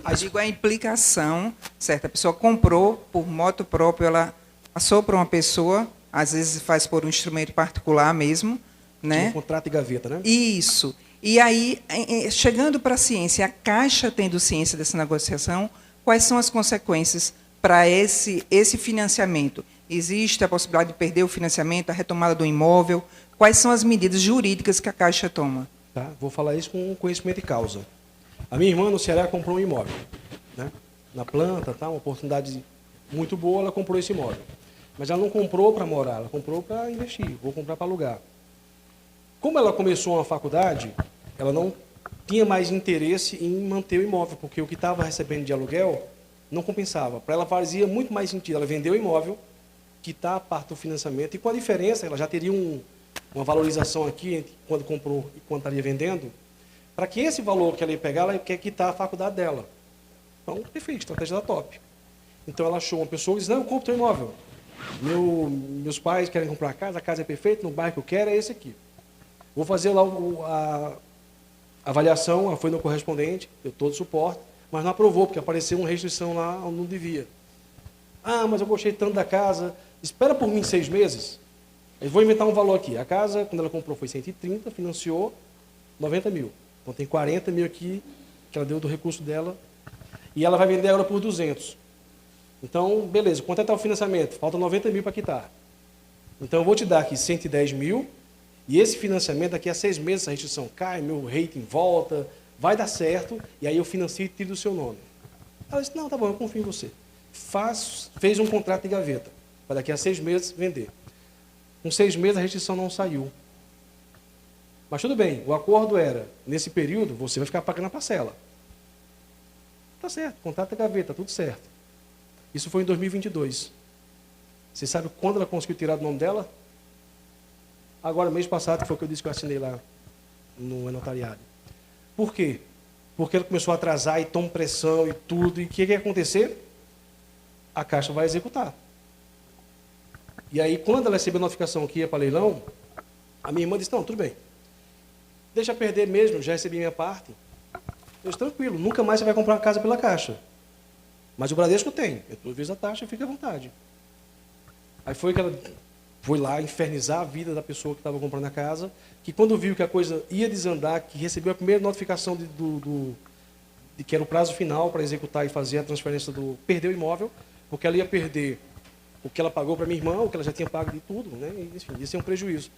eu digo a implicação, certo? A pessoa comprou por moto próprio, ela passou para uma pessoa, às vezes faz por um instrumento particular mesmo, né? Um contrato de gaveta, né? Isso. E aí, chegando para a ciência, a Caixa tendo ciência dessa negociação, quais são as consequências para esse financiamento? Existe a possibilidade de perder o financiamento, a retomada do imóvel? Quais são as medidas jurídicas que a Caixa toma? Tá? Vou falar isso com conhecimento de causa. A minha irmã no Ceará comprou um imóvel, né? Na planta, tá? Uma oportunidade muito boa, ela comprou esse imóvel. Mas ela não comprou para morar, ela comprou para investir, vou comprar para alugar. Como ela começou uma faculdade, ela não tinha mais interesse em manter o imóvel, porque o que estava recebendo de aluguel não compensava. Para ela fazia muito mais sentido ela vender o imóvel, quitar a parte do financiamento, e com a diferença, ela já teria uma valorização aqui entre quando comprou e quando estaria vendendo. Para que esse valor que ela ia pegar, ela quer quitar a faculdade dela. Então, perfeito, estratégia da top. Então, ela achou uma pessoa e disse, não, eu compro teu imóvel. Meus pais querem comprar a casa é perfeita, no bairro que eu quero é esse aqui. Vou fazer lá a avaliação, ela foi no correspondente, deu todo o suporte, mas não aprovou, porque apareceu uma restrição lá onde não devia. Ah, mas eu gostei tanto da casa, espera por mim 6 meses. Eu vou inventar um valor aqui. A casa, quando ela comprou, foi 130, financiou 90 mil. Então tem 40 mil aqui, que ela deu do recurso dela, e ela vai vender agora por 200. Então, beleza, quanto é que está o financiamento? Falta 90 mil para quitar. Então eu vou te dar aqui 110 mil, e esse financiamento, daqui a 6 meses, a restrição cai, meu rating volta, vai dar certo, e aí eu financio e tiro do seu nome. Ela disse, não, tá bom, eu confio em você. Fez um contrato de gaveta, para daqui a 6 meses vender. Com 6 meses a restrição não saiu. Mas tudo bem, o acordo era, nesse período, você vai ficar pagando a parcela. Tá certo, contrato de gaveta, tudo certo. Isso foi em 2022. Você sabe quando ela conseguiu tirar do nome dela? Agora, mês passado, que foi o que eu disse que eu assinei lá no notariado. Por quê? Porque ela começou a atrasar e toma pressão e tudo. E o que ia acontecer? A Caixa vai executar. E aí, quando ela recebeu a notificação que ia para leilão, a minha irmã disse, não, tudo bem. Deixa perder mesmo, já recebi minha parte. Eu disse, tranquilo, nunca mais você vai comprar uma casa pela Caixa. Mas o Bradesco tem. Eu vezes a taxa, fica à vontade. Aí foi que ela foi lá infernizar a vida da pessoa que estava comprando a casa, que quando viu que a coisa ia desandar, que recebeu a primeira notificação de que era o prazo final para executar e fazer a transferência perdeu o imóvel, porque ela ia perder o que ela pagou para minha irmã, o que ela já tinha pago de tudo, né? E, enfim, ia ser um prejuízo.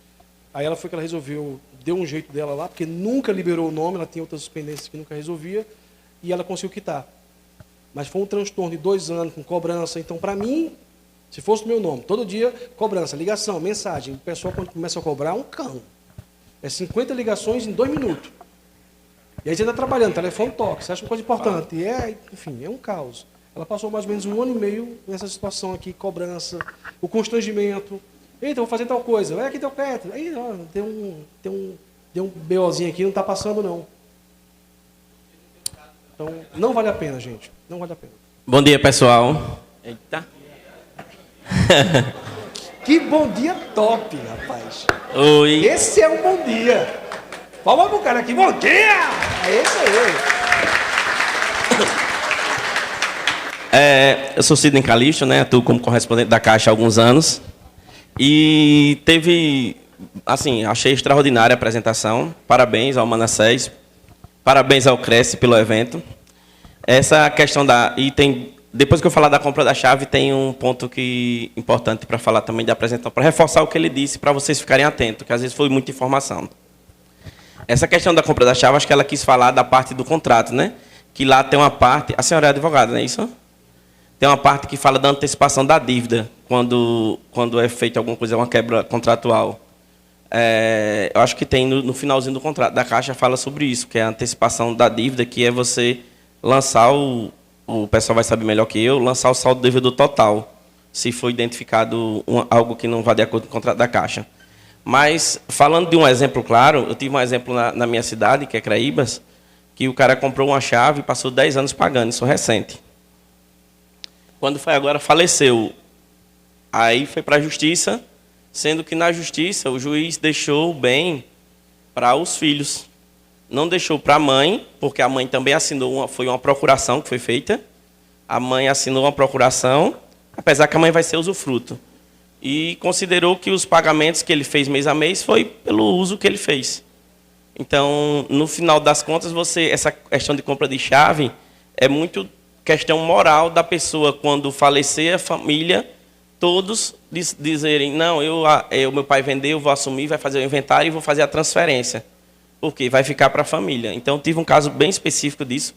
Aí ela foi que ela resolveu, deu um jeito dela lá, porque nunca liberou o nome, ela tinha outras pendências que nunca resolvia, e ela conseguiu quitar. Mas foi um transtorno de 2 anos, com cobrança. Então, para mim, se fosse o meu nome, todo dia, cobrança, ligação, mensagem. O pessoal, quando começa a cobrar, é um cão. É 50 ligações em 2 minutos. E aí você está trabalhando, telefone toca, você acha uma coisa importante. E enfim, é um caos. Ela passou mais ou menos 1 ano e meio nessa situação aqui, cobrança, o constrangimento. Eita, vou fazer tal coisa. Vai aqui teu crédito. Aí, ó, tem um BOzinho aqui, não está passando, não. Então, não vale a pena, gente. Não vale a pena. Bom dia, pessoal. Eita. Que bom dia top, rapaz. Oi. Esse é um bom dia. Palma pro cara aqui. Bom dia! É esse aí. Eu sou Sidney Calixto, né? Atuo como correspondente da Caixa há alguns anos. E teve, assim, achei extraordinária a apresentação. Parabéns ao Manassés. Parabéns ao Cresce pelo evento. Essa questão depois que eu falar da compra da chave, tem um ponto importante para falar também da apresentação, para reforçar o que ele disse, para vocês ficarem atentos, que às vezes foi muita informação. Essa questão da compra da chave, acho que ela quis falar da parte do contrato, né? Que lá tem uma parte... A senhora é advogada, não é isso? Tem uma parte que fala da antecipação da dívida, quando é feita alguma coisa, uma quebra contratual. Eu acho que tem no finalzinho do contrato da Caixa, fala sobre isso, que é a antecipação da dívida, que é você lançar o pessoal vai saber melhor que eu, lançar o saldo devedor total, se for identificado algo que não vá de acordo com o contrato da Caixa. Mas, falando de um exemplo claro, eu tive um exemplo na minha cidade, que é Craíbas, que o cara comprou uma chave e passou 10 anos pagando, isso recente. Quando foi agora, faleceu. Aí foi para a Justiça, sendo que na Justiça o juiz deixou o bem para os filhos. Não deixou para a mãe, porque a mãe também assinou, foi uma procuração que foi feita. A mãe assinou uma procuração, apesar que a mãe vai ser usufruto. E considerou que os pagamentos que ele fez mês a mês foi pelo uso que ele fez. Então, no final das contas, essa questão de compra de chave é muito questão moral da pessoa, quando falecer a família, todos dizerem, não, meu pai vendeu, eu vou assumir, vai fazer o inventário e vou fazer a transferência. Porque vai ficar para a família. Então, tive um caso bem específico disso.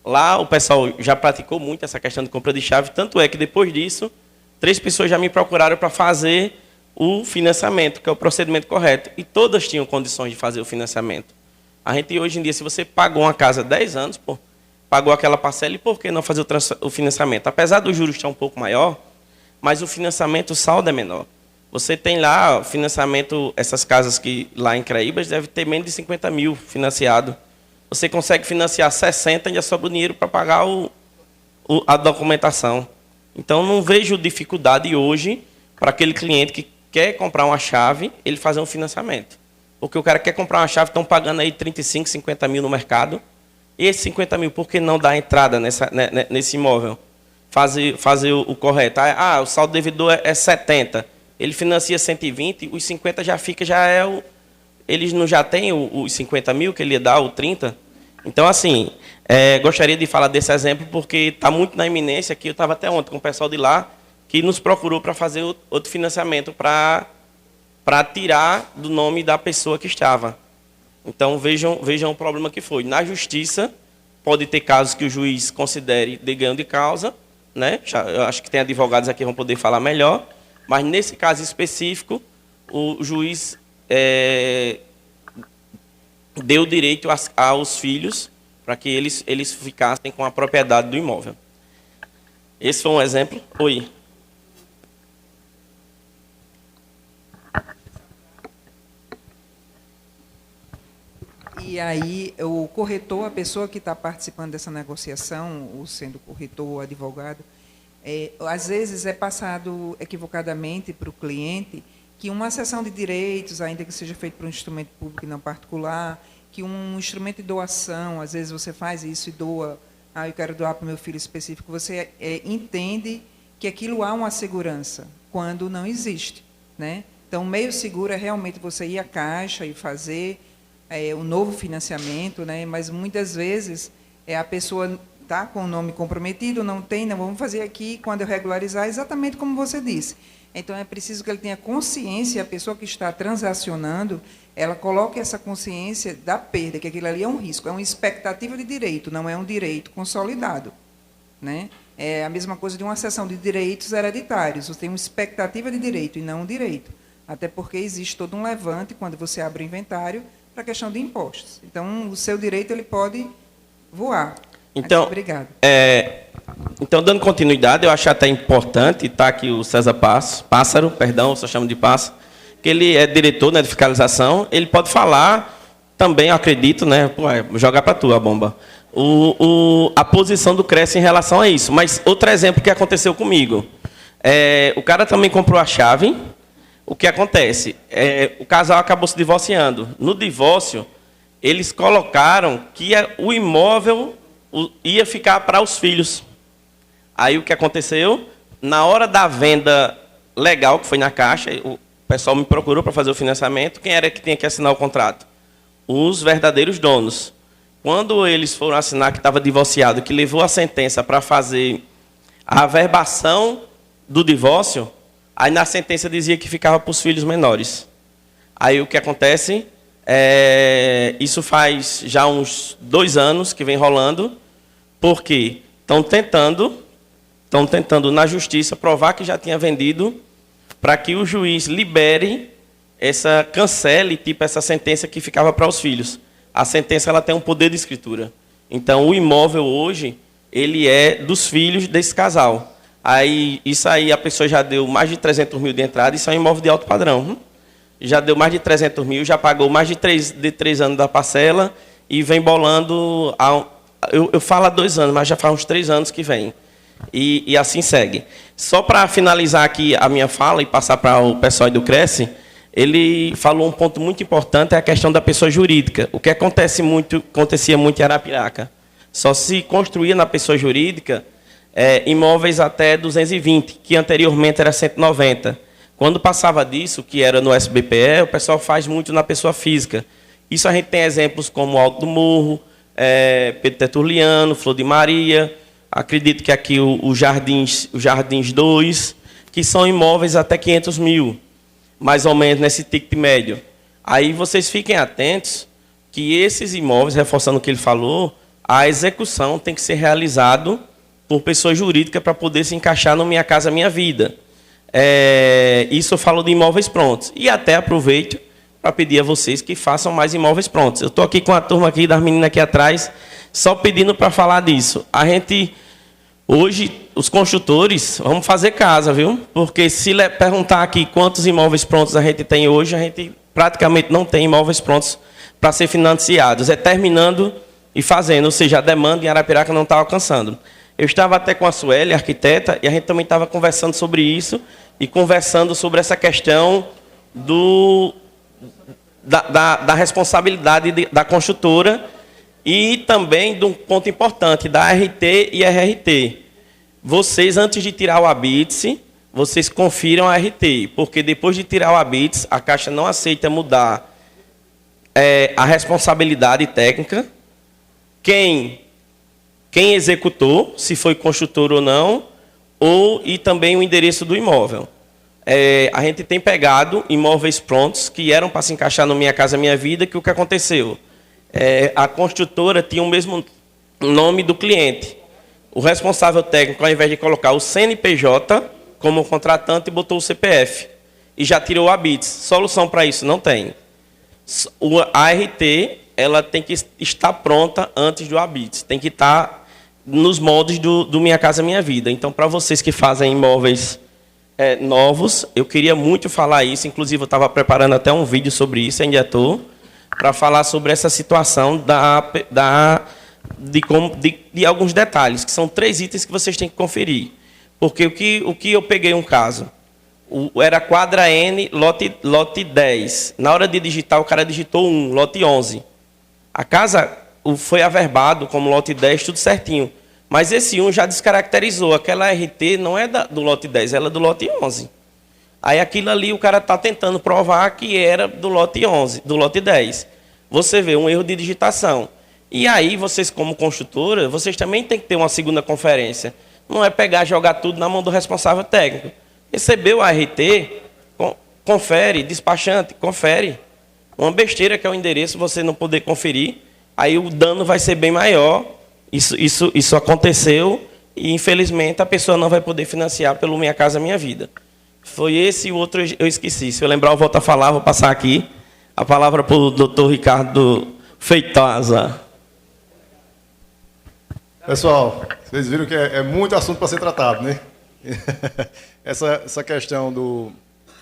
Lá, o pessoal já praticou muito essa questão de compra de chave, tanto é que, depois disso, 3 pessoas já me procuraram para fazer o financiamento, que é o procedimento correto. E todas tinham condições de fazer o financiamento. A gente, hoje em dia, se você pagou uma casa há 10 anos, pagou aquela parcela, e por que não fazer o financiamento? Apesar do juros estar um pouco maior, mas o financiamento, o saldo é menor. Você tem lá financiamento, essas casas que lá em Craíbas deve ter menos de 50 mil financiado. Você consegue financiar 60 e ainda sobra o dinheiro para pagar a documentação. Então, não vejo dificuldade hoje para aquele cliente que quer comprar uma chave, ele fazer um financiamento. Porque o cara quer comprar uma chave, estão pagando aí 35, 50 mil no mercado. E esses 50 mil, por que não dar entrada nesse imóvel? Fazer o correto. O saldo devedor é 70. Ele financia 120, os 50 já eles não já têm os 50 mil que ele ia dar, o 30? Então, assim, gostaria de falar desse exemplo, porque está muito na iminência, que eu estava até ontem com o pessoal de lá, que nos procurou para fazer outro financiamento para tirar do nome da pessoa que estava. Então, vejam o problema que foi. Na justiça, pode ter casos que o juiz considere de ganho de causa, né? Eu acho que tem advogados aqui que vão poder falar melhor, mas nesse caso específico, o juiz deu direito aos filhos para que eles ficassem com a propriedade do imóvel. Esse foi um exemplo. Oi. E aí, o corretor, a pessoa que está participando dessa negociação, ou sendo corretor ou advogado, às vezes é passado equivocadamente para o cliente que uma cessão de direitos, ainda que seja feito por um instrumento público e não particular, que um instrumento de doação, às vezes você faz isso e doa, eu quero doar para o meu filho específico, você entende que aquilo há uma segurança, quando não existe, né? Então, o meio seguro é realmente você ir à Caixa e fazer um novo financiamento, né? Mas muitas vezes a pessoa está com o nome comprometido, não tem, não, vamos fazer aqui, quando eu regularizar, exatamente como você disse. Então, é preciso que ele tenha consciência, a pessoa que está transacionando, ela coloque essa consciência da perda, que aquilo ali é um risco, é uma expectativa de direito, não é um direito consolidado, né? É a mesma coisa de uma cessão de direitos hereditários, você tem uma expectativa de direito e não um direito, até porque existe todo um levante, quando você abre o inventário, para a questão de impostos. Então, o seu direito ele pode voar. Então, obrigado. Então, dando continuidade, eu acho até importante, está aqui o César Pássaro, perdão, eu só chamo de Pássaro, que ele é diretor, né, de fiscalização, ele pode falar também, eu acredito, né, jogar para tu a bomba, a posição do CRES em relação a isso. Mas outro exemplo que aconteceu comigo, o cara também comprou a chave. O que acontece? O casal acabou se divorciando. No divórcio, eles colocaram que o imóvel ia ficar para os filhos. Aí o que aconteceu? Na hora da venda legal, que foi na Caixa, o pessoal me procurou para fazer o financiamento. Quem era que tinha que assinar o contrato? Os verdadeiros donos. Quando eles foram assinar que estava divorciado, que levou a sentença para fazer a averbação do divórcio, aí na sentença dizia que ficava para os filhos menores. Aí o que acontece? Isso faz já uns 2 anos que vem rolando, porque estão tentando na justiça provar que já tinha vendido, para que o juiz libere cancele tipo essa sentença que ficava para os filhos. A sentença ela tem um poder de escritura. Então o imóvel hoje ele é dos filhos desse casal. Isso aí a pessoa já deu mais de 300 mil de entrada, isso é um imóvel de alto padrão. Já deu mais de 300 mil, já pagou mais de 3 anos da parcela e vem bolando, eu falo há 2 anos, mas já faz uns 3 anos que vem. E assim segue. Só para finalizar aqui a minha fala e passar para o pessoal do Cresce, ele falou um ponto muito importante, é a questão da pessoa jurídica. O que acontecia muito em Arapiraca. Só se construía na pessoa jurídica imóveis até 220, que anteriormente era 190. Quando passava disso, que era no SBPE, o pessoal faz muito na pessoa física. Isso a gente tem exemplos como Alto do Morro, Pedro Tertuliano, Flor de Maria, acredito que aqui o Jardins 2, que são imóveis até 500 mil, mais ou menos nesse ticket médio. Aí vocês fiquem atentos que esses imóveis, reforçando o que ele falou, a execução tem que ser realizado por pessoa jurídica para poder se encaixar no Minha Casa Minha Vida. Isso eu falo de imóveis prontos. E até aproveito para pedir a vocês que façam mais imóveis prontos. Eu estou aqui com a turma aqui, das meninas aqui atrás, só pedindo para falar disso. A gente, hoje, os construtores, vamos fazer casa, viu? Porque se perguntar aqui quantos imóveis prontos a gente tem hoje, a gente praticamente não tem imóveis prontos para ser financiados. É terminando e fazendo, ou seja, a demanda em Arapiraca não está alcançando. Eu estava até com a Sueli, arquiteta, e a gente também estava conversando sobre isso e conversando sobre essa questão da responsabilidade da construtora e também de um ponto importante, da RT e RRT. Vocês, antes de tirar o habite, vocês confiram a RT, porque depois de tirar o habite, a Caixa não aceita mudar a responsabilidade técnica, quem executou, se foi construtor ou não, e também o endereço do imóvel. A gente tem pegado imóveis prontos que eram para se encaixar no Minha Casa Minha Vida, que o que aconteceu? A construtora tinha o mesmo nome do cliente. O responsável técnico, ao invés de colocar o CNPJ como contratante, botou o CPF. E já tirou o ABITS. Solução para isso? Não tem. A ART, ela tem que estar pronta antes do ABITS. Tem que estar nos moldes do Minha Casa Minha Vida. Então, para vocês que fazem imóveis novos, eu queria muito falar isso. Inclusive, eu estava preparando até um vídeo sobre isso, ainda estou, para falar sobre essa situação de alguns detalhes, que são 3 itens que vocês têm que conferir. Porque o que eu peguei um caso, era quadra N, lote 10. Na hora de digitar, o cara digitou 1, lote 11. A casa foi averbado como lote 10, tudo certinho. Mas esse 1 já descaracterizou. Aquela RT não é do lote 10, ela é do lote 11. Aí aquilo ali o cara está tentando provar que era do lote 11, do lote 10. Você vê um erro de digitação. E aí, vocês como construtora, vocês também têm que ter uma segunda conferência. Não é pegar e jogar tudo na mão do responsável técnico. Recebeu a RT, confere, despachante, confere. Uma besteira que é o endereço, você não poder conferir, aí o dano vai ser bem maior. Isso aconteceu e, infelizmente, a pessoa não vai poder financiar pelo Minha Casa Minha Vida. Foi esse e o outro eu esqueci. Se eu lembrar, eu volto a falar, vou passar aqui a palavra para o doutor Ricardo Feitosa. Pessoal, vocês viram que é muito assunto para ser tratado, né? Essa questão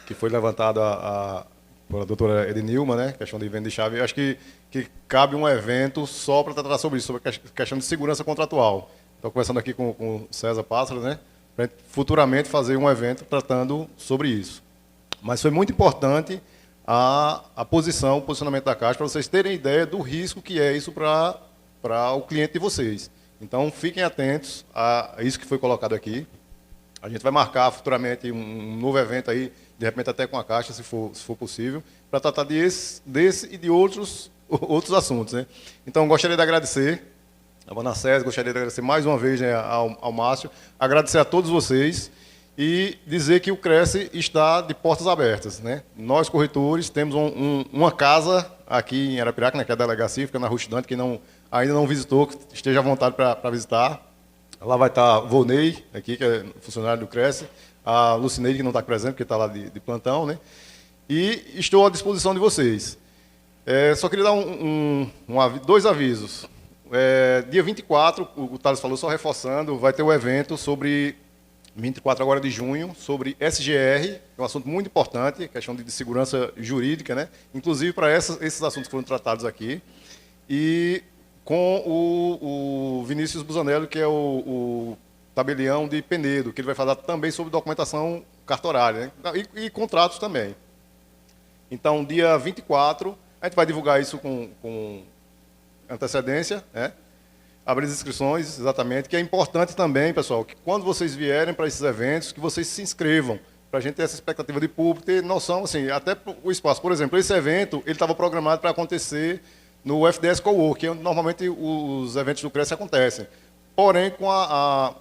que foi levantada pela doutora Ednilma, né? Questão de venda de chave, eu acho que cabe um evento só para tratar sobre isso, sobre a questão de segurança contratual. Estou conversando aqui com o César Pássaro, né? Para futuramente fazer um evento tratando sobre isso. Mas foi muito importante o posicionamento da Caixa, para vocês terem ideia do risco que é isso para o cliente de vocês. Então, fiquem atentos a isso que foi colocado aqui. A gente vai marcar futuramente um novo evento aí, de repente até com a Caixa, se for possível, para tratar desse e de outros assuntos, né? Então, gostaria de agradecer a Manassés, gostaria de agradecer mais uma vez, né, ao Márcio, agradecer a todos vocês e dizer que o Cresce está de portas abertas, né? Nós, corretores, temos uma casa aqui em Arapiraca, né, que é a delegacia, fica na Rua Estudante, que ainda não visitou, que esteja à vontade para visitar. Lá vai estar o Volney, aqui, que é funcionário do Cresce, a Lucineide, que não está presente, porque está lá de plantão, né? E estou à disposição de vocês. Só queria dar 2 avisos. Dia 24, o Thales falou, só reforçando, vai ter um evento sobre 24 agora de junho, sobre SGR, que é um assunto muito importante, questão de segurança jurídica, né? Inclusive para esses assuntos que foram tratados aqui. E com o Vinícius Busanello, que é o tabelião de Penedo, que ele vai falar também sobre documentação cartorária, né? E contratos também. Então, dia 24, a gente vai divulgar isso com antecedência, né? Abrir as inscrições, exatamente, que é importante também, pessoal, que quando vocês vierem para esses eventos, que vocês se inscrevam, para a gente ter essa expectativa de público, ter noção, assim, até o espaço. Por exemplo, esse evento, ele estava programado para acontecer no FDS Cowork, que é onde normalmente os eventos do Cresce acontecem. Porém, com a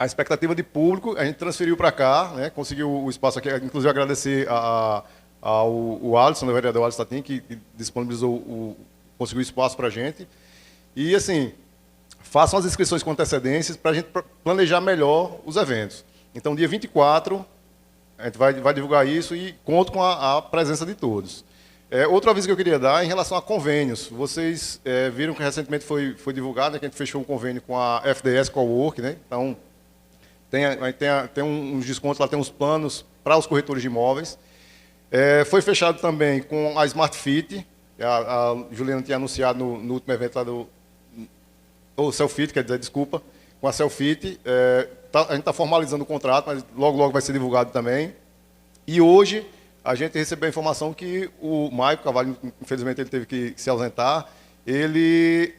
expectativa de público, a gente transferiu para cá, né, conseguiu o espaço aqui, inclusive agradecer ao Alisson, o vereador Alisson Tatim, que disponibilizou, conseguiu espaço para a gente. E, assim, façam as inscrições com antecedências para a gente planejar melhor os eventos. Então, dia 24, a gente vai divulgar isso e conto com a presença de todos. Outro aviso que eu queria dar em relação a convênios. Vocês viram que recentemente foi divulgado, né, que a gente fechou um convênio com a FDS Cowork, né? Então, tem uns descontos lá, tem uns planos para os corretores de imóveis. Foi fechado também com a Smart Fit. A Juliana tinha anunciado no último evento lá ou Selfit, quer dizer, desculpa, com a Selfit. A gente está formalizando o contrato, mas logo vai ser divulgado também. E hoje a gente recebeu a informação que o Maico Cavalho, infelizmente ele teve que se ausentar, ele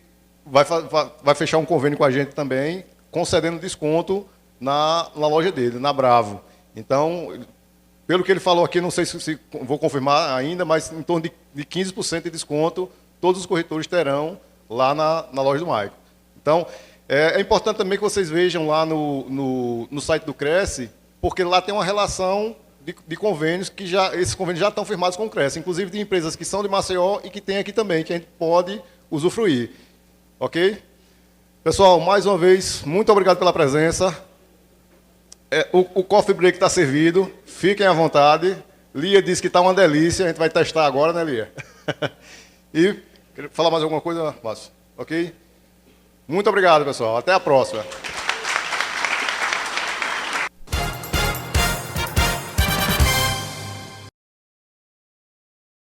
vai fechar um convênio com a gente também, concedendo desconto na loja dele, na Bravo. Então, pelo que ele falou aqui, não sei se vou confirmar ainda, mas em torno de de 15% de desconto, todos os corretores terão lá na loja do Maicon. Então, é importante também que vocês vejam lá no site do Cresce, porque lá tem uma relação de convênios, que esses convênios já estão firmados com o Cresce, inclusive de empresas que são de Maceió e que tem aqui também, que a gente pode usufruir. Ok? Pessoal, mais uma vez, muito obrigado pela presença. O coffee break está servido, fiquem à vontade. Lia disse que está uma delícia, a gente vai testar agora, né, Lia? E, quer falar mais alguma coisa, Márcio? Ok? Muito obrigado, pessoal. Até a próxima.